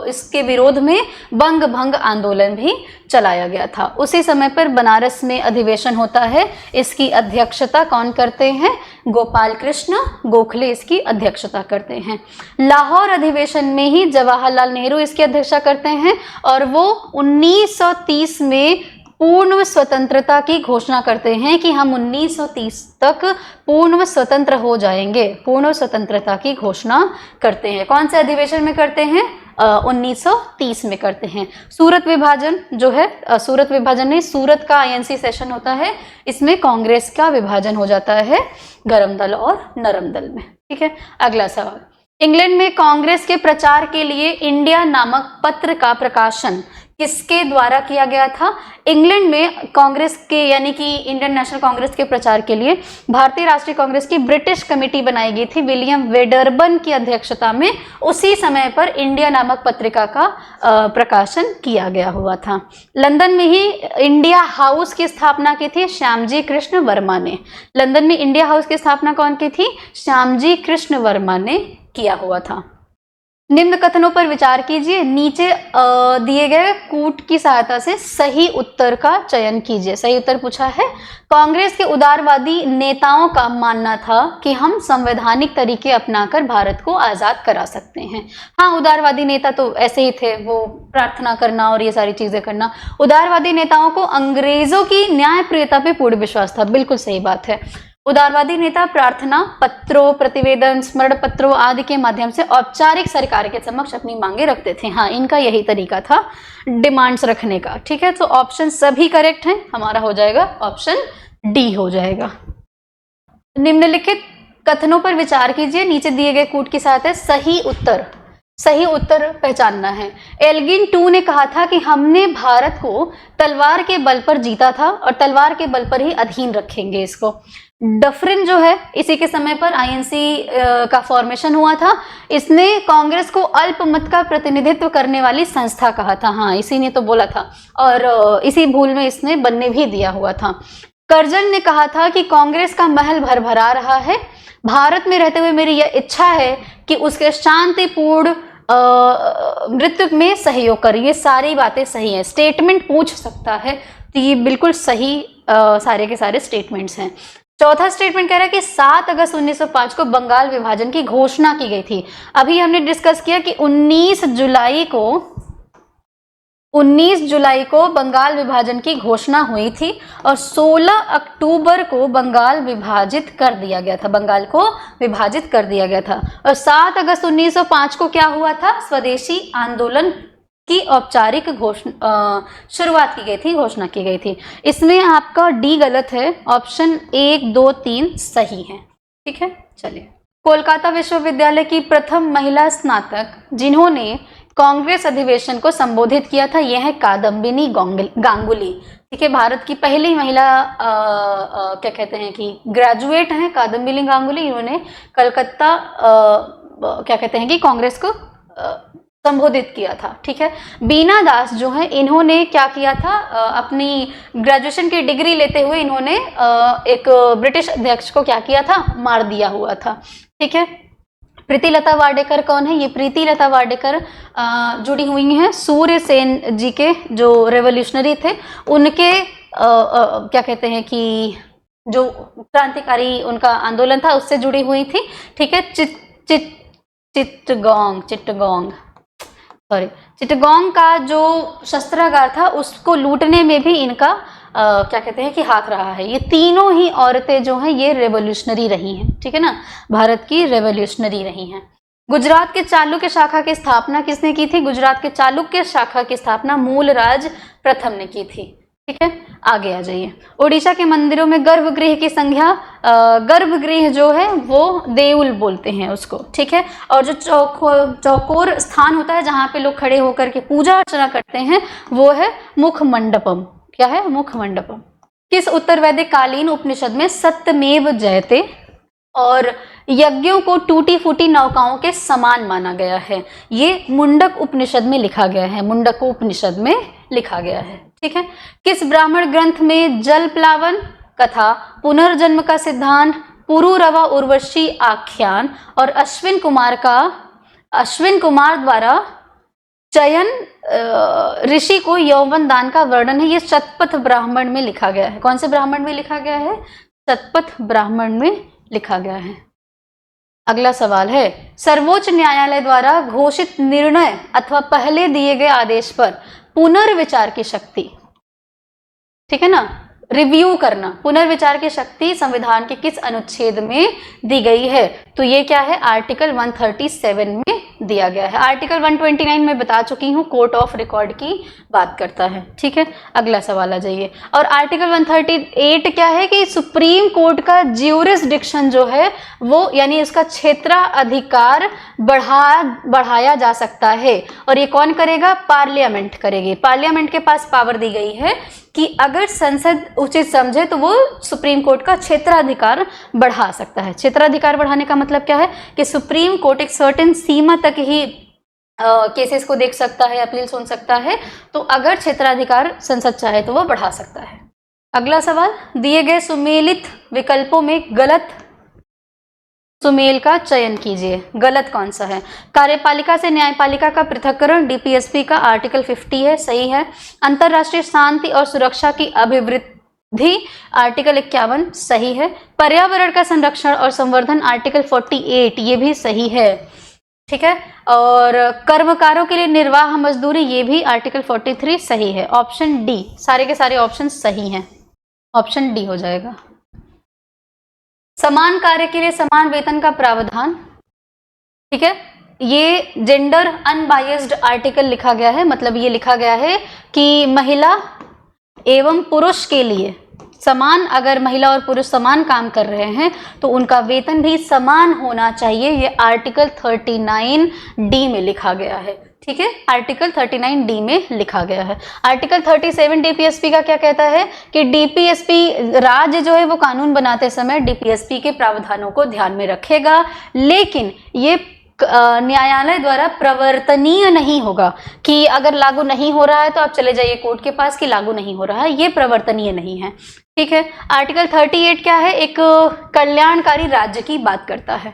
इसके विरोध में बंग भंग आंदोलन भी चलाया गया था। उसी समय पर बनारस में अधिवेशन होता है। इसकी अध्यक्षता कौन करते हैं? गोपाल कृष्ण गोखले इसकी अध्यक्षता करते हैं। लाहौर अधिवेशन में ही जवाहरलाल नेहरू इसकी अध्यक्षता करते हैं और वो 1930 में पूर्ण स्वतंत्रता की घोषणा करते हैं कि हम 1930 तक पूर्ण स्वतंत्र हो जाएंगे। पूर्ण स्वतंत्रता की घोषणा करते हैं। कौन से अधिवेशन में करते हैं? 1930 में करते हैं। सूरत विभाजन जो है, सूरत विभाजन नहीं, सूरत का आईएनसी सेशन होता है, इसमें कांग्रेस का विभाजन हो जाता है गरम दल और नरम दल में। ठीक है, अगला सवाल, इंग्लैंड में कांग्रेस के प्रचार के लिए इंडिया नामक पत्र का प्रकाशन किसके द्वारा किया गया था? इंग्लैंड में कांग्रेस के, यानी कि इंडियन नेशनल कांग्रेस के प्रचार के लिए भारतीय राष्ट्रीय कांग्रेस की ब्रिटिश कमेटी बनाई गई थी विलियम वेडरबर्न की अध्यक्षता में। उसी समय पर इंडिया नामक पत्रिका का प्रकाशन किया गया हुआ था। लंदन में ही इंडिया हाउस की स्थापना की थी श्यामजी कृष्ण वर्मा ने। लंदन में इंडिया हाउस की स्थापना कौन की थी? श्यामजी कृष्ण वर्मा ने किया हुआ था। निम्न कथनों पर विचार कीजिए, नीचे दिए गए कूट की सहायता से सही उत्तर का चयन कीजिए। सही उत्तर पूछा है। कांग्रेस के उदारवादी नेताओं का मानना था कि हम संवैधानिक तरीके अपनाकर भारत को आजाद करा सकते हैं। हाँ, उदारवादी नेता तो ऐसे ही थे, वो प्रार्थना करना और ये सारी चीजें करना। उदारवादी नेताओं को अंग्रेजों की न्यायप्रियता पे पूर्ण विश्वास था। बिल्कुल सही बात है। उदारवादी नेता प्रार्थना पत्रों, प्रतिवेदन, स्मरण पत्रों आदि के माध्यम से औपचारिक सरकार के समक्ष अपनी मांगे रखते थे। हाँ, इनका यही तरीका था डिमांड्स रखने का। ठीक है, तो ऑप्शन सभी करेक्ट हैं। हमारा हो जाएगा ऑप्शन डी हो जाएगा। निम्नलिखित कथनों पर विचार कीजिए, नीचे दिए गए कूट की सहायता सही उत्तर पहचानना है। एल्गिन टू ने कहा था कि हमने भारत को तलवार के बल पर जीता था और तलवार के बल पर ही अधीन रखेंगे इसको। डफरिन जो है, इसी के समय पर आईएनसी का फॉर्मेशन हुआ था। इसने कांग्रेस को अल्पमत का प्रतिनिधित्व करने वाली संस्था कहा था। हाँ, इसी ने तो बोला था और इसी भूल में इसने बनने भी दिया हुआ था। कर्जन ने कहा था कि कांग्रेस का महल भरभरा रहा है, भारत में रहते हुए मेरी यह इच्छा है कि उसके शांतिपूर्ण मृत्यु में सहयोग करें। ये सारी बातें सही हैं। स्टेटमेंट पूछ सकता है तो ये बिल्कुल सही सारे के सारे स्टेटमेंट्स हैं। चौथा स्टेटमेंट कह रहा है कि 7 अगस्त 1905 को बंगाल विभाजन की घोषणा की गई थी। अभी हमने डिस्कस किया कि 19 जुलाई को बंगाल विभाजन की घोषणा हुई थी और 16 अक्टूबर को बंगाल विभाजित कर दिया गया था। बंगाल को विभाजित कर दिया गया था और 7 अगस्त 1905 को क्या हुआ था? स्वदेशी आंदोलन की औपचारिक शुरुआत की गई थी, घोषणा की गई थी। इसमें आपका डी गलत है, ऑप्शन 1, 2, 3 सही है। ठीक है, चलिए। कोलकाता विश्वविद्यालय की प्रथम महिला स्नातक जिन्होंने कांग्रेस अधिवेशन को संबोधित किया था, यह है कादम्बिनी गांगुली। ठीक है, भारत की पहली महिला क्या कहते हैं कि ग्रेजुएट हैं कादम्बिनी गांगुली। इन्होंने कलकत्ता क्या कहते हैं कि कांग्रेस को संबोधित किया था। ठीक है, बीना दास जो है इन्होंने क्या किया था, अपनी ग्रेजुएशन की डिग्री लेते हुए इन्होंने एक ब्रिटिश अध्यक्ष को क्या किया था, मार दिया हुआ था। ठीक है, प्रीतिलता वाडेकर कौन है, ये प्रीतिलता वाडेकर जुड़ी हुई हैं सूर्य सेन जी के, जो रेवोल्यूशनरी थे, उनके क्या कहते हैं कि जो क्रांतिकारी उनका आंदोलन था उससे जुड़ी हुई थी। ठीक है, चिटगांव का जो शस्त्रागार था उसको लूटने में भी इनका क्या कहते हैं कि हाथ रहा है। ये तीनों ही औरतें जो हैं ये रेवोल्यूशनरी रही हैं। ठीक है ना, भारत की रेवोल्यूशनरी रही हैं। गुजरात के चालुक्य शाखा की स्थापना किसने की थी, गुजरात के चालुक्य शाखा की स्थापना मूलराज प्रथम ने की थी। ठीक है, आगे आ जाइए। उड़ीसा के मंदिरों में गर्भगृह की संख्या, गर्भगृह जो है वो देउल बोलते हैं उसको। ठीक है, और जो चौकोर स्थान होता है जहाँ पे लोग खड़े होकर के पूजा अर्चना करते हैं वो है मुख मंडपम। क्या है, मुख मंडपम। किस उत्तर वैदिक कालीन उपनिषद में सत्यमेव जयते और यज्ञों को टूटी फूटी नौकाओं के समान माना गया है, ये मुंडक उपनिषद में लिखा गया है, मुंडक उपनिषद में लिखा गया है। ठीक है, किस ब्राह्मण ग्रंथ में जल प्लावन कथा, पुनर्जन्म का सिद्धांत, पुरुरवा उर्वशी आख्यान और अश्विन कुमार द्वारा चयन ऋषि को यौवन दान का वर्णन है, ये शतपथ ब्राह्मण में लिखा गया है। कौन से ब्राह्मण में लिखा गया है, शतपथ ब्राह्मण में लिखा गया है। अगला सवाल है, सर्वोच्च न्यायालय द्वारा घोषित निर्णय अथवा पहले दिए गए आदेश पर पुनर्विचार की शक्ति, ठीक है ना, रिव्यू करना, पुनर्विचार की शक्ति संविधान के किस अनुच्छेद में दी गई है, तो ये क्या है, आर्टिकल 137 में दिया गया है। आर्टिकल 129 में बता चुकी हूँ, कोर्ट ऑफ रिकॉर्ड की बात करता है। ठीक है, अगला सवाल आ जाइए। और आर्टिकल 138 क्या है कि सुप्रीम कोर्ट का ज्यूरिसडिक्शन जो है वो, यानी इसका क्षेत्राधिकार बढ़ाया जा सकता है, और ये कौन करेगा, पार्लियामेंट करेगी। पार्लियामेंट के पास पावर दी गई है कि अगर संसद उचित समझे तो वो सुप्रीम कोर्ट का क्षेत्राधिकार बढ़ा सकता है। क्षेत्राधिकार बढ़ाने का मतलब क्या है कि सुप्रीम कोर्ट एक सर्टेन सीमा तक ही केसेस को देख सकता है, अपील सुन सकता है, तो अगर क्षेत्राधिकार संसद चाहे तो वो बढ़ा सकता है। अगला सवाल, दिए गए सुमेलित विकल्पों में गलत सुमेल का चयन कीजिए, गलत कौन सा है। कार्यपालिका से न्यायपालिका का पृथक्करण डीपीएसपी का आर्टिकल 50 है, सही है। अंतरराष्ट्रीय शांति और सुरक्षा की अभिवृद्धि आर्टिकल 51 सही है। पर्यावरण का संरक्षण और संवर्धन आर्टिकल 48 ये भी सही है। ठीक है, और कर्मकारों के लिए निर्वाह मजदूरी ये भी आर्टिकल 43 सही है। ऑप्शन डी, सारे के सारे ऑप्शन सही हैं, ऑप्शन डी हो जाएगा। समान कार्य के लिए समान वेतन का प्रावधान, ठीक है, ये जेंडर अनबायस्ड आर्टिकल लिखा गया है, मतलब ये लिखा गया है कि महिला एवं पुरुष के लिए समान, अगर महिला और पुरुष समान काम कर रहे हैं तो उनका वेतन भी समान होना चाहिए, ये आर्टिकल 39D में लिखा गया है। ठीक है, आर्टिकल 39D में लिखा गया है। आर्टिकल 37 डीपीएसपी का क्या कहता है कि डीपीएसपी राज्य जो है वो कानून बनाते समय डीपीएसपी के प्रावधानों को ध्यान में रखेगा, लेकिन ये न्यायालय द्वारा प्रवर्तनीय नहीं होगा कि अगर लागू नहीं हो रहा है तो आप चले जाइए कोर्ट के पास कि लागू नहीं हो रहा है, ये प्रवर्तनीय नहीं है। ठीक है, आर्टिकल 38 क्या है, एक कल्याणकारी राज्य की बात करता है।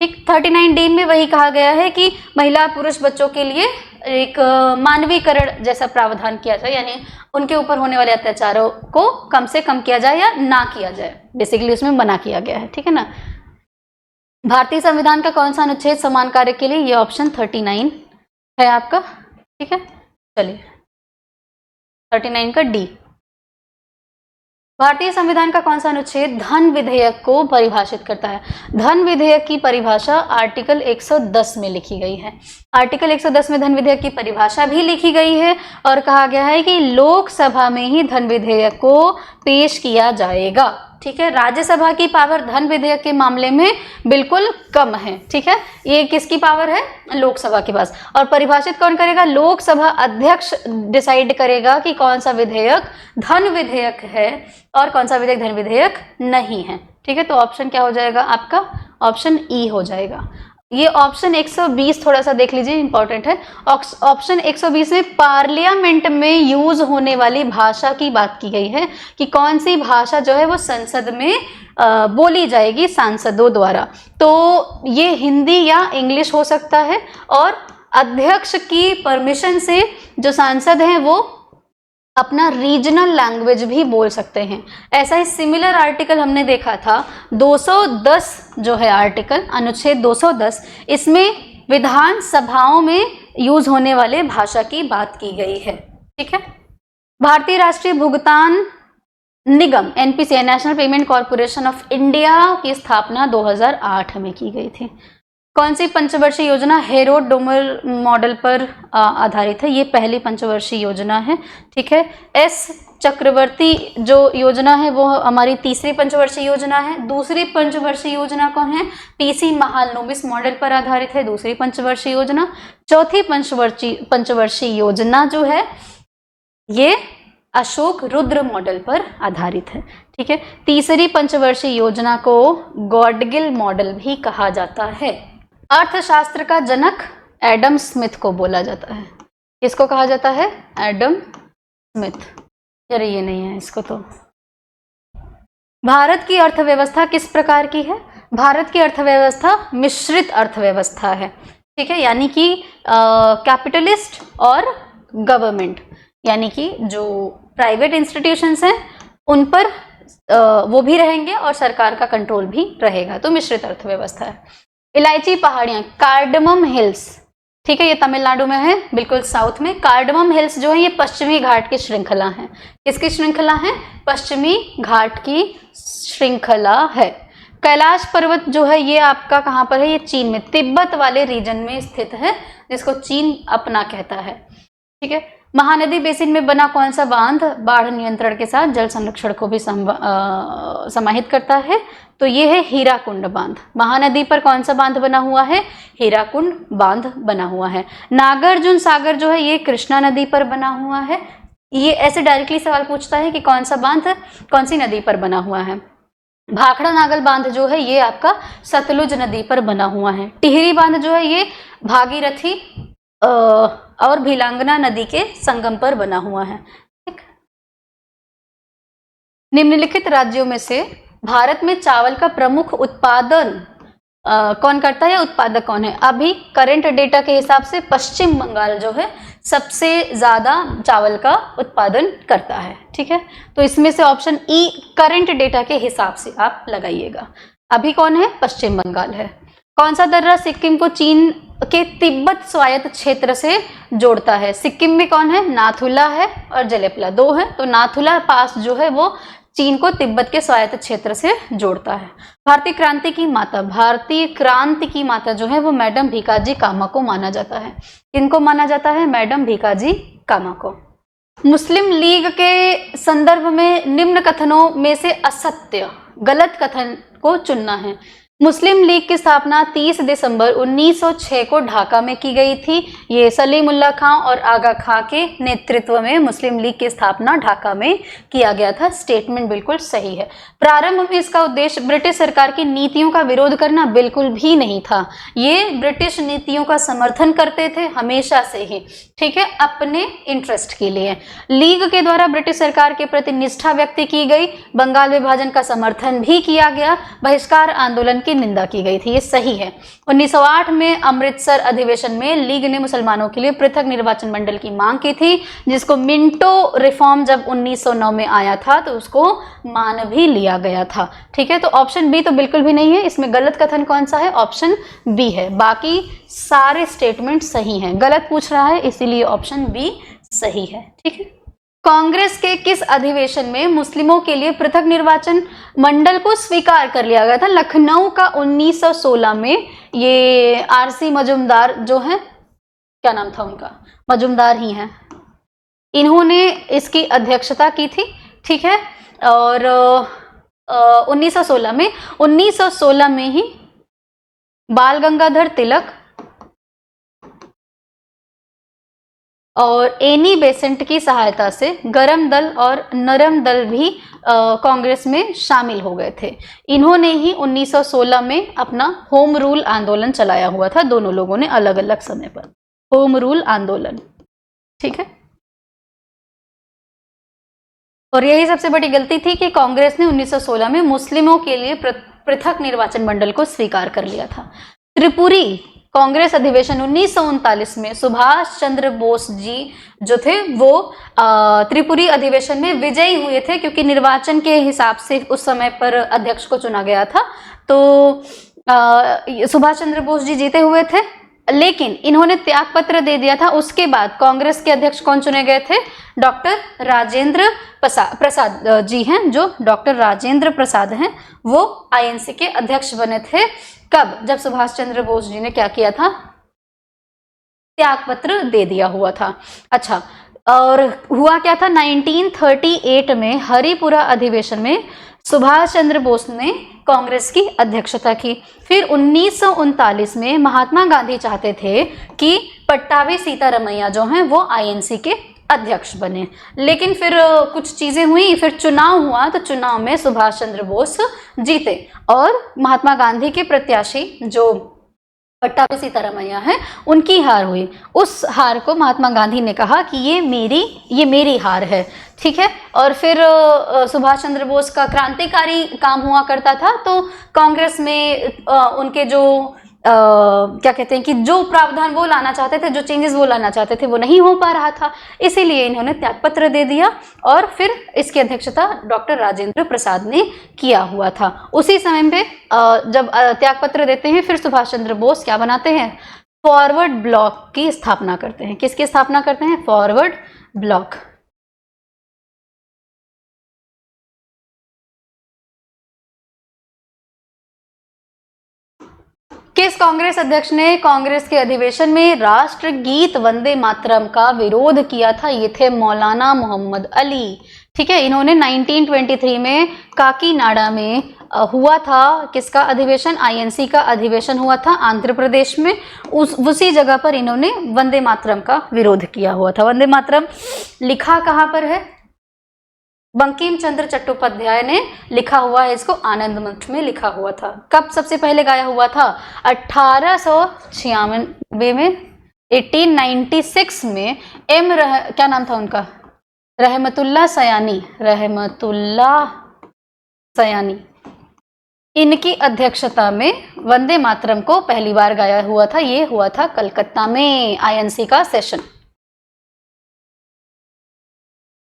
ठीक, 39D में वही कहा गया है कि महिला पुरुष बच्चों के लिए एक मानवीकरण जैसा प्रावधान किया जाए, यानी उनके ऊपर होने वाले अत्याचारों को कम से कम किया जाए या ना किया जाए, बेसिकली उसमें मना किया गया है। ठीक है ना, भारतीय संविधान का कौन सा अनुच्छेद समान कार्य के लिए, ये ऑप्शन 39 है आपका। ठीक है, चलिए 39 का डी। भारतीय संविधान का कौन सा अनुच्छेद धन विधेयक को परिभाषित करता है। धन विधेयक की परिभाषा आर्टिकल 110 में लिखी गई है। आर्टिकल 110 में धन विधेयक की परिभाषा भी लिखी गई है और कहा गया है कि लोकसभा में ही धन विधेयक को पेश किया जाएगा। ठीक है, राज्यसभा की पावर धन विधेयक के मामले में बिल्कुल कम है। ठीक है, ये किसकी पावर है, लोकसभा के पास, और परिभाषित कौन करेगा, लोकसभा अध्यक्ष डिसाइड करेगा कि कौन सा विधेयक धन विधेयक है और कौन सा विधेयक धन विधेयक नहीं है। ठीक है, तो ऑप्शन क्या हो जाएगा आपका, ऑप्शन ई हो जाएगा। ये ऑप्शन 120 थोड़ा सा देख लीजिए, इंपॉर्टेंट है। ऑप्शन 120 में पार्लियामेंट में यूज होने वाली भाषा की बात की गई है कि कौन सी भाषा जो है वो संसद में बोली जाएगी सांसदों द्वारा। तो ये हिंदी या इंग्लिश हो सकता है, और अध्यक्ष की परमिशन से जो सांसद हैं वो अपना रीजनल लैंग्वेज भी बोल सकते हैं। ऐसा ही सिमिलर आर्टिकल हमने देखा था 210 जो है आर्टिकल, अनुच्छेद 210, इसमें विधान सभाओं में यूज होने वाले भाषा की बात की गई है। ठीक है। भारतीय राष्ट्रीय भुगतान निगम NPCI, national payment corporation of India की स्थापना 2008 में की गई थी। कौन सी पंचवर्षीय योजना हेरोड डोमर मॉडल पर आधारित है? ये पहली पंचवर्षीय योजना है। ठीक है। एस चक्रवर्ती जो योजना है वो हमारी तीसरी पंचवर्षीय योजना है। दूसरी पंचवर्षीय योजना कौन है? पीसी महालनोबिस मॉडल पर आधारित है दूसरी पंचवर्षीय योजना। चौथी पंचवर्षीय योजना जो है ये अशोक रुद्र मॉडल पर आधारित है। ठीक है। तीसरी पंचवर्षीय योजना को गॉडगिल मॉडल भी कहा जाता है। अर्थशास्त्र का जनक एडम स्मिथ को बोला जाता है। किसको कहा जाता है? Adam Smith. अरे ये नहीं है इसको तो। भारत की अर्थव्यवस्था किस प्रकार की है? भारत की अर्थव्यवस्था मिश्रित अर्थव्यवस्था है। ठीक है। यानी कि कैपिटलिस्ट और गवर्नमेंट, यानी कि जो प्राइवेट इंस्टीट्यूशंस हैं उन पर वो भी रहेंगे और सरकार का कंट्रोल भी रहेगा, तो मिश्रित अर्थव्यवस्था है। इलायची पहाड़ियां, कार्डमम हिल्स, ठीक है, ये तमिलनाडु में है, बिल्कुल साउथ में। कार्डमम हिल्स जो है ये पश्चिमी घाट की श्रृंखला है। किसकी श्रृंखला है? पश्चिमी घाट की श्रृंखला है। कैलाश पर्वत जो है ये आपका कहाँ पर है? ये चीन में, तिब्बत वाले रीजन में स्थित है, जिसको चीन अपना कहता है। ठीक है। महानदी बेसिन में बना कौन सा बांध बाढ़ नियंत्रण के साथ जल संरक्षण को भी समाहित करता है? तो ये है हीराकुंड बांध। महानदी पर कौन सा बांध बना हुआ है? हीराकुंड बांध बना हुआ है। नागार्जुन सागर जो है ये कृष्णा नदी पर बना हुआ है। ये ऐसे डायरेक्टली सवाल पूछता है कि कौन सा बांध कौन सी नदी पर बना हुआ है। भाखड़ा नागल बांध जो है ये आपका सतलुज नदी पर बना हुआ है। टिहरी बांध जो है ये भागीरथी और भिलांगना नदी के संगम पर बना हुआ है। ठीक। निम्नलिखित राज्यों में से भारत में चावल का प्रमुख उत्पादन कौन करता है? उत्पादक कौन है? अभी करंट डेटा के हिसाब से पश्चिम बंगाल जो है सबसे ज्यादा चावल का उत्पादन करता है। ठीक है। तो इसमें से ऑप्शन ई करंट डेटा के हिसाब से आप लगाइएगा। अभी कौन है? पश्चिम बंगाल है। कौन सा दर्रा सिक्किम को चीन के तिब्बत स्वायत्त क्षेत्र से जोड़ता है? सिक्किम में कौन है? नाथुला है और जलेपला, दो है। तो नाथुला पास जो है वो चीन को तिब्बत के स्वायत्त क्षेत्र से जोड़ता है। भारतीय क्रांति की माता, भारतीय क्रांति की माता जो है वो मैडम भीकाजी कामा को माना जाता है। किनको माना जाता है? मैडम भीकाजी कामा को। मुस्लिम लीग के संदर्भ में निम्न कथनों में से असत्य, गलत कथन को चुनना है। मुस्लिम लीग की स्थापना 30 दिसंबर 1906 को ढाका में की गई थी। ये सलीमुल्लाह खां और आगा खां के नेतृत्व में मुस्लिम लीग की स्थापना ढाका में किया गया था। स्टेटमेंट बिल्कुल सही है। प्रारंभ में इसका उद्देश्य ब्रिटिश सरकार की नीतियों का विरोध करना बिल्कुल भी नहीं था। ये ब्रिटिश नीतियों का समर्थन करते थे हमेशा से ही। ठीक है। अपने इंटरेस्ट के लिए लीग के द्वारा ब्रिटिश सरकार के प्रति निष्ठा व्यक्त की गई। बंगाल विभाजन का समर्थन भी किया गया। बहिष्कार आंदोलन की निंदा की गई थी। ये सही है। 1908 में अमृतसर अधिवेशन में लीग ने मुसलमानों के लिए पृथक निर्वाचन मंडल की मांग की थी, जिसको मिंटो रिफॉर्म जब 1909 में आया था तो उसको मान भी लिया गया था। ठीक है। तो ऑप्शन बी तो बिल्कुल भी नहीं है। इसमें गलत कथन कौन सा है? ऑप्शन बी है। बाकी सारे स्टेटमेंट सही हैं। गलत पूछ रहा है इसीलिए ऑप्शन बी सही है। ठीक है। कांग्रेस के किस अधिवेशन में मुस्लिमों के लिए पृथक निर्वाचन मंडल को स्वीकार कर लिया गया था? लखनऊ का 1916 में। ये आरसी मजुमदार जो है, क्या नाम था उनका? मजुमदार ही हैं। इन्होंने इसकी अध्यक्षता की थी। ठीक है। और 1916 में ही बाल गंगाधर तिलक और एनी बेसेंट की सहायता से गरम दल और नरम दल भी कांग्रेस में शामिल हो गए थे। इन्होंने ही 1916 में अपना होम रूल आंदोलन चलाया हुआ था, दोनों लोगों ने अलग अलग समय पर होम रूल आंदोलन, ठीक है। और यही सबसे बड़ी गलती थी कि कांग्रेस ने 1916 में मुस्लिमों के लिए पृथक निर्वाचन मंडल को स्वीकार कर लिया था। त्रिपुरी कांग्रेस अधिवेशन 1939 में सुभाष चंद्र बोस जी जो थे वो त्रिपुरी अधिवेशन में विजयी हुए थे, क्योंकि निर्वाचन के हिसाब से उस समय पर अध्यक्ष को चुना गया था। तो सुभाष चंद्र बोस जी जीते हुए थे, लेकिन इन्होंने त्याग पत्र दे दिया था। उसके बाद कांग्रेस के अध्यक्ष कौन चुने गए थे? डॉक्टर राजेंद्र प्रसाद जी हैं, जो डॉक्टर राजेंद्र प्रसाद हैं, वो आईएनसी के अध्यक्ष बने थे। कब? जब सुभाष चंद्र बोस जी ने क्या किया था? त्याग पत्र दे दिया हुआ था। अच्छा, और हुआ क्या था? 1938 में हरिपुरा अधिवेशन में सुभाष चंद्र बोस ने कांग्रेस की अध्यक्षता की। फिर 1939 में महात्मा गांधी चाहते थे कि पट्टाभी सीतारमैया जो हैं वो आईएनसी के अध्यक्ष बने, लेकिन फिर कुछ चीजें हुई, फिर चुनाव हुआ, तो चुनाव में सुभाष चंद्र बोस जीते और महात्मा गांधी के प्रत्याशी जो पट्टाभी सीतारमैया है उनकी हार हुई। उस हार को महात्मा गांधी ने कहा कि ये मेरी हार है, ठीक है। और फिर सुभाष चंद्र बोस का क्रांतिकारी काम हुआ करता था, तो कांग्रेस में उनके जो क्या कहते हैं कि जो प्रावधान वो लाना चाहते थे, जो चेंजेस वो लाना चाहते थे, वो नहीं हो पा रहा था, इसीलिए इन्होंने त्यागपत्र दे दिया और फिर इसकी अध्यक्षता डॉक्टर राजेंद्र प्रसाद ने किया हुआ था। उसी समय पे जब त्यागपत्र देते हैं, फिर सुभाष चंद्र बोस क्या बनाते हैं? फॉरवर्ड ब्लॉक की स्थापना करते हैं। किसकी स्थापना करते हैं? Forward block. किस कांग्रेस अध्यक्ष ने कांग्रेस के अधिवेशन में राष्ट्रगीत वंदे मातरम का विरोध किया था? ये थे मौलाना मोहम्मद अली, ठीक है। इन्होंने 1923 में काकीनाडा में हुआ था किसका अधिवेशन? आईएनसी का अधिवेशन हुआ था आंध्र प्रदेश में। उसी जगह पर इन्होंने वंदे मातरम का विरोध किया हुआ था। वंदे मातरम लिखा कहाँ पर है? बंकिम चंद्र चट्टोपाध्याय ने लिखा हुआ है इसको, आनंद मठ में लिखा हुआ था। कब सबसे पहले गाया हुआ था? 1896 में, 1896 में। क्या नाम था उनका? रहमतुल्लाह सयानी। इनकी अध्यक्षता में वंदे मातरम को पहली बार गाया हुआ था। ये हुआ था कलकत्ता में, आईएनसी का सेशन।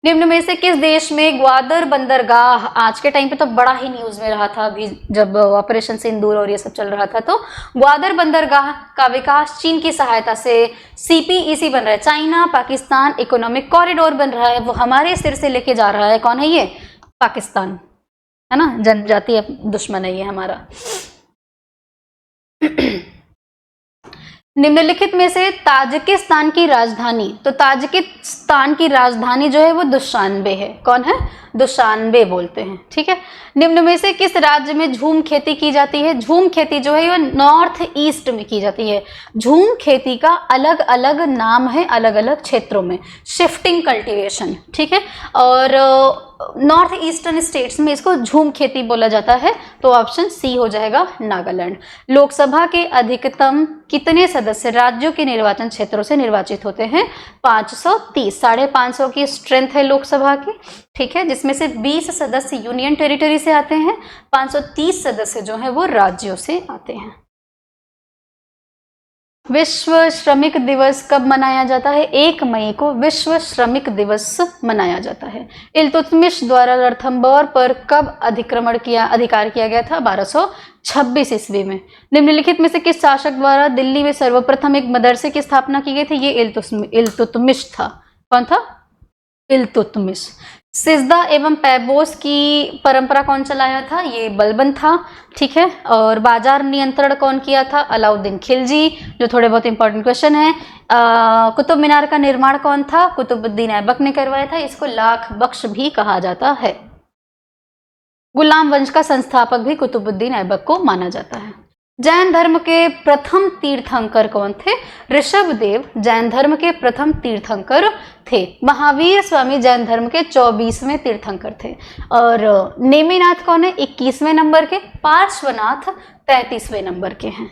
निम्न में से किस देश में ग्वादर बंदरगाह, आज के टाइम पे तो बड़ा ही न्यूज में रहा था, अभी जब ऑपरेशन सिंदूर और ये सब चल रहा था, तो ग्वादर बंदरगाह का विकास चीन की सहायता से सीपीईसी बन रहा है, चाइना पाकिस्तान इकोनॉमिक कॉरिडोर बन रहा है। वो हमारे सिर से लेके जा रहा है। कौन है ये? पाकिस्तान, है ना, जनजातीय दुश्मन है ये हमारा। निम्नलिखित में से ताजिकिस्तान की राजधानी, तो ताजिकिस्तान की राजधानी जो है वो दुशानबे है। कौन है? दुशानबे बोलते हैं, ठीक है। निम्न में से किस राज्य में झूम खेती की जाती है? झूम खेती जो है वो नॉर्थ ईस्ट में की जाती है। झूम खेती का अलग अलग नाम है अलग अलग क्षेत्रों में, शिफ्टिंग कल्टीवेशन, ठीक है। और नॉर्थ ईस्टर्न स्टेट्स में इसको झूम खेती बोला जाता है, तो ऑप्शन सी हो जाएगा, नागालैंड। लोकसभा के अधिकतम कितने सदस्य राज्यों के निर्वाचन क्षेत्रों से निर्वाचित होते हैं? 530, 550 की स्ट्रेंथ है लोकसभा की, ठीक है, जिसमें से 20 सदस्य यूनियन टेरिटरी से आते हैं, 530 सदस्य जो हैं वो राज्यों से आते हैं। विश्व श्रमिक दिवस कब मनाया जाता है? 1 मई को विश्व श्रमिक दिवस मनाया जाता है। इल्तुतमिश द्वारा रणथंभौर पर कब अधिकार किया गया था? 1226 ईस्वी में। निम्नलिखित में से किस शासक द्वारा दिल्ली में सर्वप्रथम एक मदरसे की स्थापना की गई थी? ये इल्तुतमिश था। कौन था? इल्तुतमिश। सिजदा एवं पैबोस की परंपरा कौन चलाया था? ये बलबन था, ठीक है। और बाजार नियंत्रण कौन किया था? अलाउद्दीन खिलजी, जो थोड़े बहुत इंपॉर्टेंट क्वेश्चन है। कुतुब मीनार का निर्माण कौन था? कुतुबुद्दीन ऐबक ने करवाया था। इसको लाख बख्श भी कहा जाता है। गुलाम वंश का संस्थापक भी कुतुबुद्दीन ऐबक को माना जाता है। जैन धर्म के प्रथम तीर्थंकर कौन थे? ऋषभदेव जैन धर्म के प्रथम तीर्थंकर थे। महावीर स्वामी जैन धर्म के 24वें तीर्थंकर थे। और नेमिनाथ कौन है? 21वें नंबर के। पार्श्वनाथ 33वें नंबर के हैं।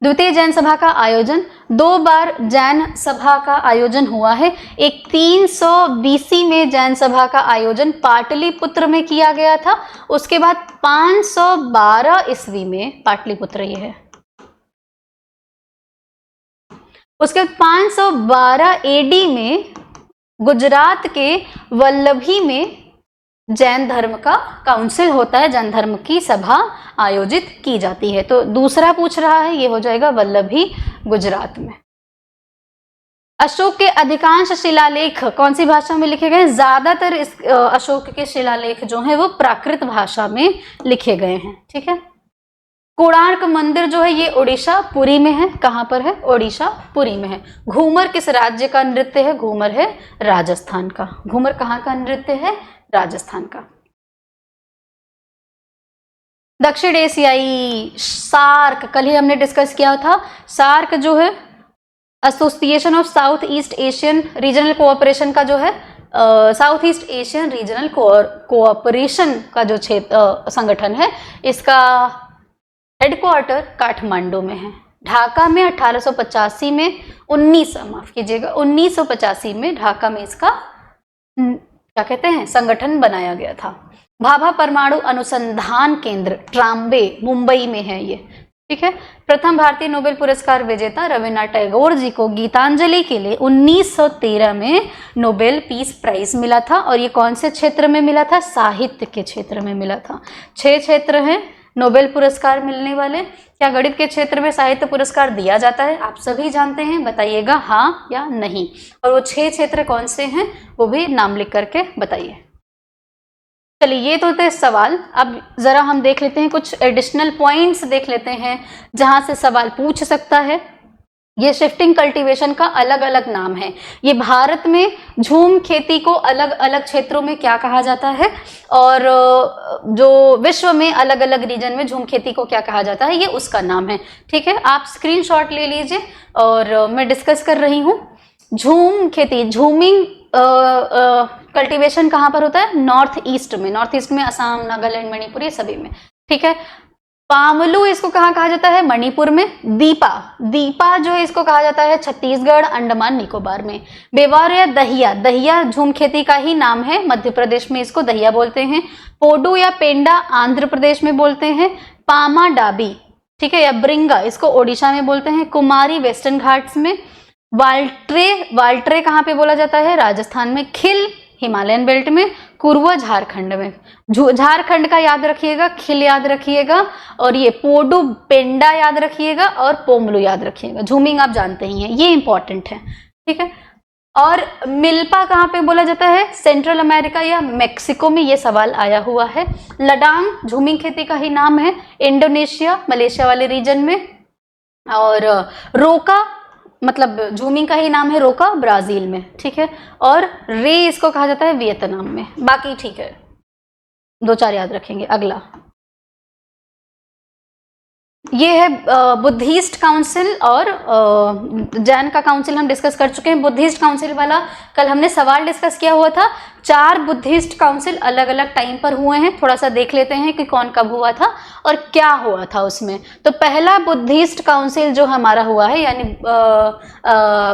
द्वितीय जैन सभा का आयोजन, 2 बार जैन सभा का आयोजन हुआ है। एक 300 BC में जैन सभा का आयोजन पाटलिपुत्र में किया गया था। उसके बाद 512 ईस्वी में, पाटलिपुत्र ये है, उसके बाद 512 AD में गुजरात के वल्लभी में जैन धर्म का काउंसिल होता है, जैन धर्म की सभा आयोजित की जाती है। तो दूसरा पूछ रहा है, ये हो जाएगा वल्लभी, गुजरात में। अशोक के अधिकांश शिलालेख कौन सी भाषा में लिखे गए? ज्यादातर इस अशोक के शिलालेख जो हैं वो प्राकृत भाषा में लिखे गए हैं। ठीक है। कोणार्क मंदिर जो है ये उड़ीसा पुरी में है। कहाँ पर है? उड़ीसा पुरी में है। घूमर किस राज्य का नृत्य है? घूमर है राजस्थान का। घूमर कहाँ का नृत्य है? राजस्थान का। दक्षिण एशियाई सार्क, कल ही हमने डिस्कस किया था। सार्क जो है association of south east Asian regional cooperation का जो है south east Asian regional cooperation का जो संगठन है, इसका हेडक्वार्टर काठमांडू में है। ढाका में 1885 में 1985 में ढाका में इसका क्या कहते हैं, संगठन बनाया गया था। भाभा परमाणु अनुसंधान केंद्र ट्राम्बे मुंबई में है ये। ठीक है। प्रथम भारतीय नोबेल पुरस्कार विजेता रविन्द्रनाथ टैगोर जी को गीतांजलि के लिए 1913 में नोबेल पीस प्राइज मिला था। और ये कौन से क्षेत्र में मिला था? साहित्य के क्षेत्र में मिला था। 6 क्षेत्र हैं नोबेल पुरस्कार मिलने वाले। क्या गणित के क्षेत्र में साहित्य पुरस्कार दिया जाता है? आप सभी जानते हैं, बताइएगा हाँ या नहीं। और वो 6 क्षेत्र कौन से हैं वो भी नाम लिख करके बताइए। चलिए, ये तो थे सवाल। अब जरा हम देख लेते हैं, कुछ एडिशनल पॉइंट्स देख लेते हैं जहां से सवाल पूछ सकता है। ये शिफ्टिंग कल्टीवेशन का अलग अलग नाम है। ये भारत में झूम खेती को अलग अलग क्षेत्रों में क्या कहा जाता है, और जो विश्व में अलग अलग रीजन में झूम खेती को क्या कहा जाता है, ये उसका नाम है। ठीक है, आप स्क्रीनशॉट ले लीजिए। और मैं डिस्कस कर रही हूँ झूम खेती। झूमिंग कल्टीवेशन कहाँ पर होता है? नॉर्थ ईस्ट में। नॉर्थ ईस्ट में असम, नागालैंड, मणिपुर, ये सभी में। ठीक है। पामलू इसको कहाँ कहा जाता है? मणिपुर में। दीपा जो है इसको कहा जाता है छत्तीसगढ़, अंडमान निकोबार में। बेवार या दहिया झूम खेती का ही नाम है। मध्य प्रदेश में इसको दहिया बोलते हैं। पोडू या पेंडा आंध्र प्रदेश में बोलते हैं। पामा डाबी, ठीक है, या ब्रिंगा, इसको ओडिशा में बोलते हैं। कुमारी वेस्टर्न घाट्स में। वाल्ट्रे कहाँ पे बोला जाता है? राजस्थान में। खिल हिमालयन बेल्ट में। कुरवा झारखंड में। झारखंड का याद रखिएगा, खिल याद रखिएगा, और ये पोडू पेंडा याद रखिएगा, और पोमलू याद रखिएगा। झूमिंग आप जानते ही हैं, ये इंपॉर्टेंट है। ठीक है। और मिल्पा कहाँ पे बोला जाता है? सेंट्रल अमेरिका या मेक्सिको में। ये सवाल आया हुआ है। लडांग झूमिंग खेती का ही नाम है, इंडोनेशिया, मलेशिया वाले रीजन में। और रोका मतलब झूमिंग का ही नाम है, रोका, ब्राजील में। ठीक है। और रे इसको कहा जाता है वियतनाम में। बाकी ठीक है, 2-4 याद रखेंगे। अगला ये है बुद्धिस्ट काउंसिल और जैन का काउंसिल हम डिस्कस कर चुके हैं। बुद्धिस्ट काउंसिल वाला कल हमने सवाल डिस्कस किया हुआ था। 4 बुद्धिस्ट काउंसिल अलग अलग टाइम पर हुए हैं। थोड़ा सा देख लेते हैं कि कौन कब हुआ था और क्या हुआ था उसमें। तो पहला बुद्धिस्ट काउंसिल जो हमारा हुआ है, यानी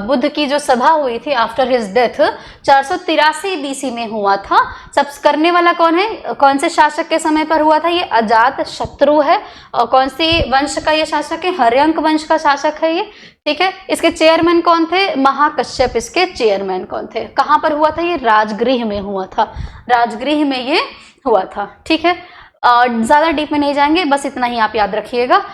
बुद्ध की जो सभा हुई थी आफ्टर हिज डेथ, 483 BC में हुआ था। सब करने वाला कौन है? कौन से शासक के समय पर हुआ था? ये अजात शत्रु है। और कौन सी वंश का ये शासक है? हर्यंक वंश का शासक है ये। ठीक है। इसके चेयरमैन कौन थे? महाकश्यप इसके चेयरमैन कौन थे? कहां पर हुआ था? ये राजगृह में हुआ था। राजगृह में ये हुआ था। ठीक है। ज्यादा डीप में नहीं जाएंगे, बस इतना ही आप याद रखिएगा।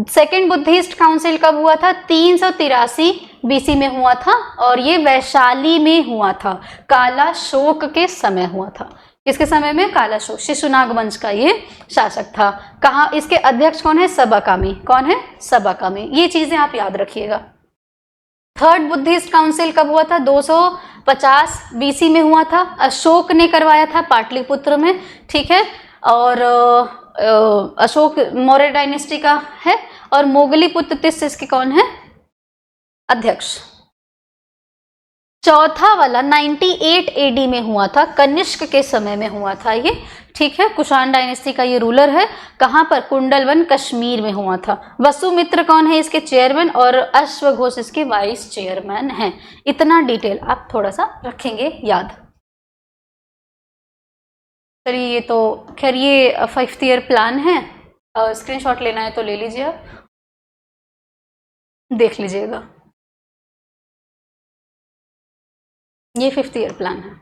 सेकेंड बुद्धिस्ट काउंसिल कब हुआ था? 383 BC में हुआ था, और ये वैशाली में हुआ था। काला शोक के समय हुआ था। किसके समय में? काला शोक, शिशुनाग वंश का ये शासक था। कहाँ? इसके अध्यक्ष कौन है? सबाकामी। कौन है? सबाकामी। ये चीजें आप याद रखिएगा। थर्ड बुद्धिस्ट काउंसिल कब हुआ था? 250 BC में हुआ था। अशोक ने करवाया था पाटलिपुत्र में। ठीक है। और अशोक मौर्य डायनेस्टी का है, और मोगलीपुत्र तिस इसके कौन है? अध्यक्ष। चौथा वाला 98 एडी में हुआ था, कनिष्क के समय में हुआ था ये, ठीक है। कुषाण डायनेस्टी का ये रूलर है। कहां पर? कुंडलवन, कश्मीर में हुआ था। वसुमित्र कौन है इसके चेयरमैन, और अश्वघोष इसके वाइस चेयरमैन हैं। इतना डिटेल आप थोड़ा सा रखेंगे याद। चलिए, ये तो खैर ये 5th ईयर प्लान है, स्क्रीनशॉट लेना है तो ले लीजिए, आप देख लीजिएगा। ये 5th ईयर प्लान है।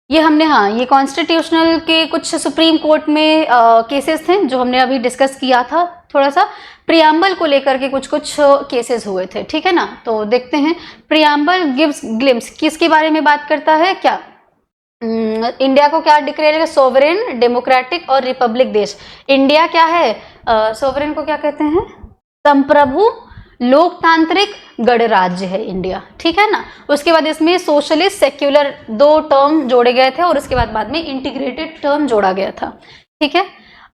ये हमने, हाँ, ये कॉन्स्टिट्यूशनल के कुछ सुप्रीम कोर्ट में केसेस थे जो हमने अभी डिस्कस किया था। थोड़ा सा प्रियम्बल को लेकर के कुछ केसेस हुए थे, ठीक है ना। तो देखते हैं। प्रियम्बल गिव्स ग्लिम्स किसके बारे में बात करता है? क्या इंडिया को क्या डिक्लेयर है? सोवरेन, डेमोक्रेटिक और रिपब्लिक देश। इंडिया क्या है? सोवरेन को क्या कहते हैं? संप्रभु, लोकतांत्रिक, गणराज्य है इंडिया, ठीक है ना। उसके बाद इसमें सोशलिस्ट, सेक्युलर 2 टर्म जोड़े गए थे, और उसके बाद में इंटीग्रेटेड टर्म जोड़ा गया था, ठीक है।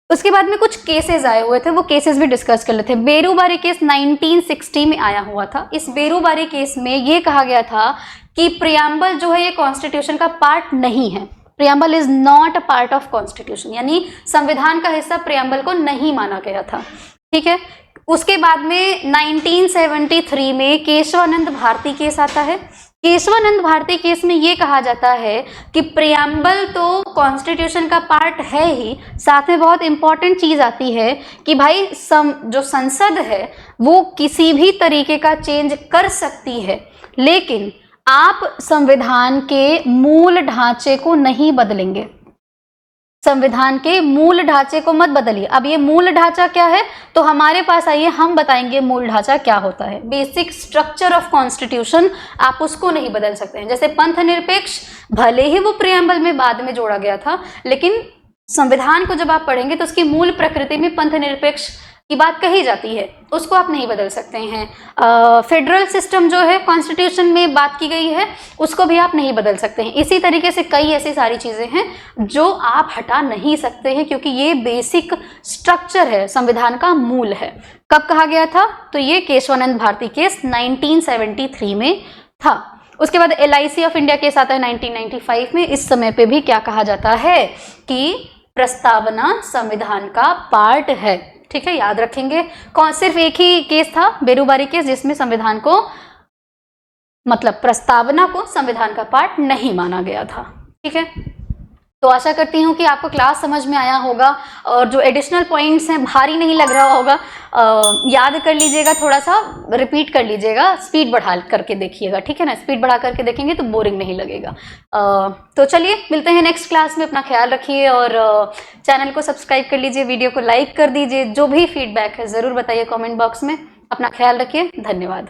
उसके बाद में कुछ केसेस आए हुए थे, वो केसेस भी डिस्कस कर लेते हैं। बेरूबारी केस 1960 में आया हुआ था। इस बेरूबारी केस में ये कहा गया था कि प्रियम्बल जो है ये कॉन्स्टिट्यूशन का पार्ट नहीं है। Preamble is not a part of constitution, यानी संविधान का हिस्सा प्रियम्बल को नहीं माना गया था, ठीक है। उसके बाद में 1973 में केशवानंद भारती केस आता है। केशवानंद भारती केस में ये कहा जाता है कि प्रियम्बल तो कॉन्स्टिट्यूशन का पार्ट है ही, साथ में बहुत इंपॉर्टेंट चीज आती है कि भाई जो संसद है वो किसी भी तरीके का चेंज कर सकती है, लेकिन आप संविधान के मूल ढांचे को नहीं बदलेंगे। संविधान के मूल ढांचे को मत बदलिए। अब ये मूल ढांचा क्या है, तो हमारे पास आइए, हम बताएंगे मूल ढांचा क्या होता है। बेसिक स्ट्रक्चर ऑफ कॉन्स्टिट्यूशन, आप उसको नहीं बदल सकते हैं। जैसे पंथ निरपेक्ष, भले ही वो प्रियम्बल में बाद में जोड़ा गया था, लेकिन संविधान को जब आप पढ़ेंगे तो उसकी मूल प्रकृति में पंथ निरपेक्ष की बात कही जाती है, उसको आप नहीं बदल सकते हैं। फेडरल सिस्टम जो है कॉन्स्टिट्यूशन में बात की गई है, उसको भी आप नहीं बदल सकते हैं। इसी तरीके से कई ऐसी सारी चीजें हैं जो आप हटा नहीं सकते हैं, क्योंकि ये बेसिक स्ट्रक्चर है, संविधान का मूल है। कब कहा गया था? तो ये केशवानंद भारती केस 1973 में था। उसके बाद LIC ऑफ इंडिया केस आता है 1995 में। इस समय पे भी क्या कहा जाता है कि प्रस्तावना संविधान का पार्ट है, ठीक है, याद रखेंगे। कौन? सिर्फ एक ही केस था, बेरूबारी केस, जिसमें संविधान को, मतलब प्रस्तावना को संविधान का पार्ट नहीं माना गया था, ठीक है। तो आशा करती हूँ कि आपको क्लास समझ में आया होगा, और जो एडिशनल पॉइंट्स हैं भारी नहीं लग रहा होगा। याद कर लीजिएगा, थोड़ा सा रिपीट कर लीजिएगा, स्पीड बढ़ा करके देखिएगा, ठीक है ना। स्पीड बढ़ा करके देखेंगे तो बोरिंग नहीं लगेगा। तो चलिए मिलते हैं नेक्स्ट क्लास में। अपना ख्याल रखिए, और चैनल को सब्सक्राइब कर लीजिए, वीडियो को लाइक कर दीजिए। जो भी फीडबैक है ज़रूर बताइए कॉमेंट बॉक्स में। अपना ख्याल रखिए, धन्यवाद।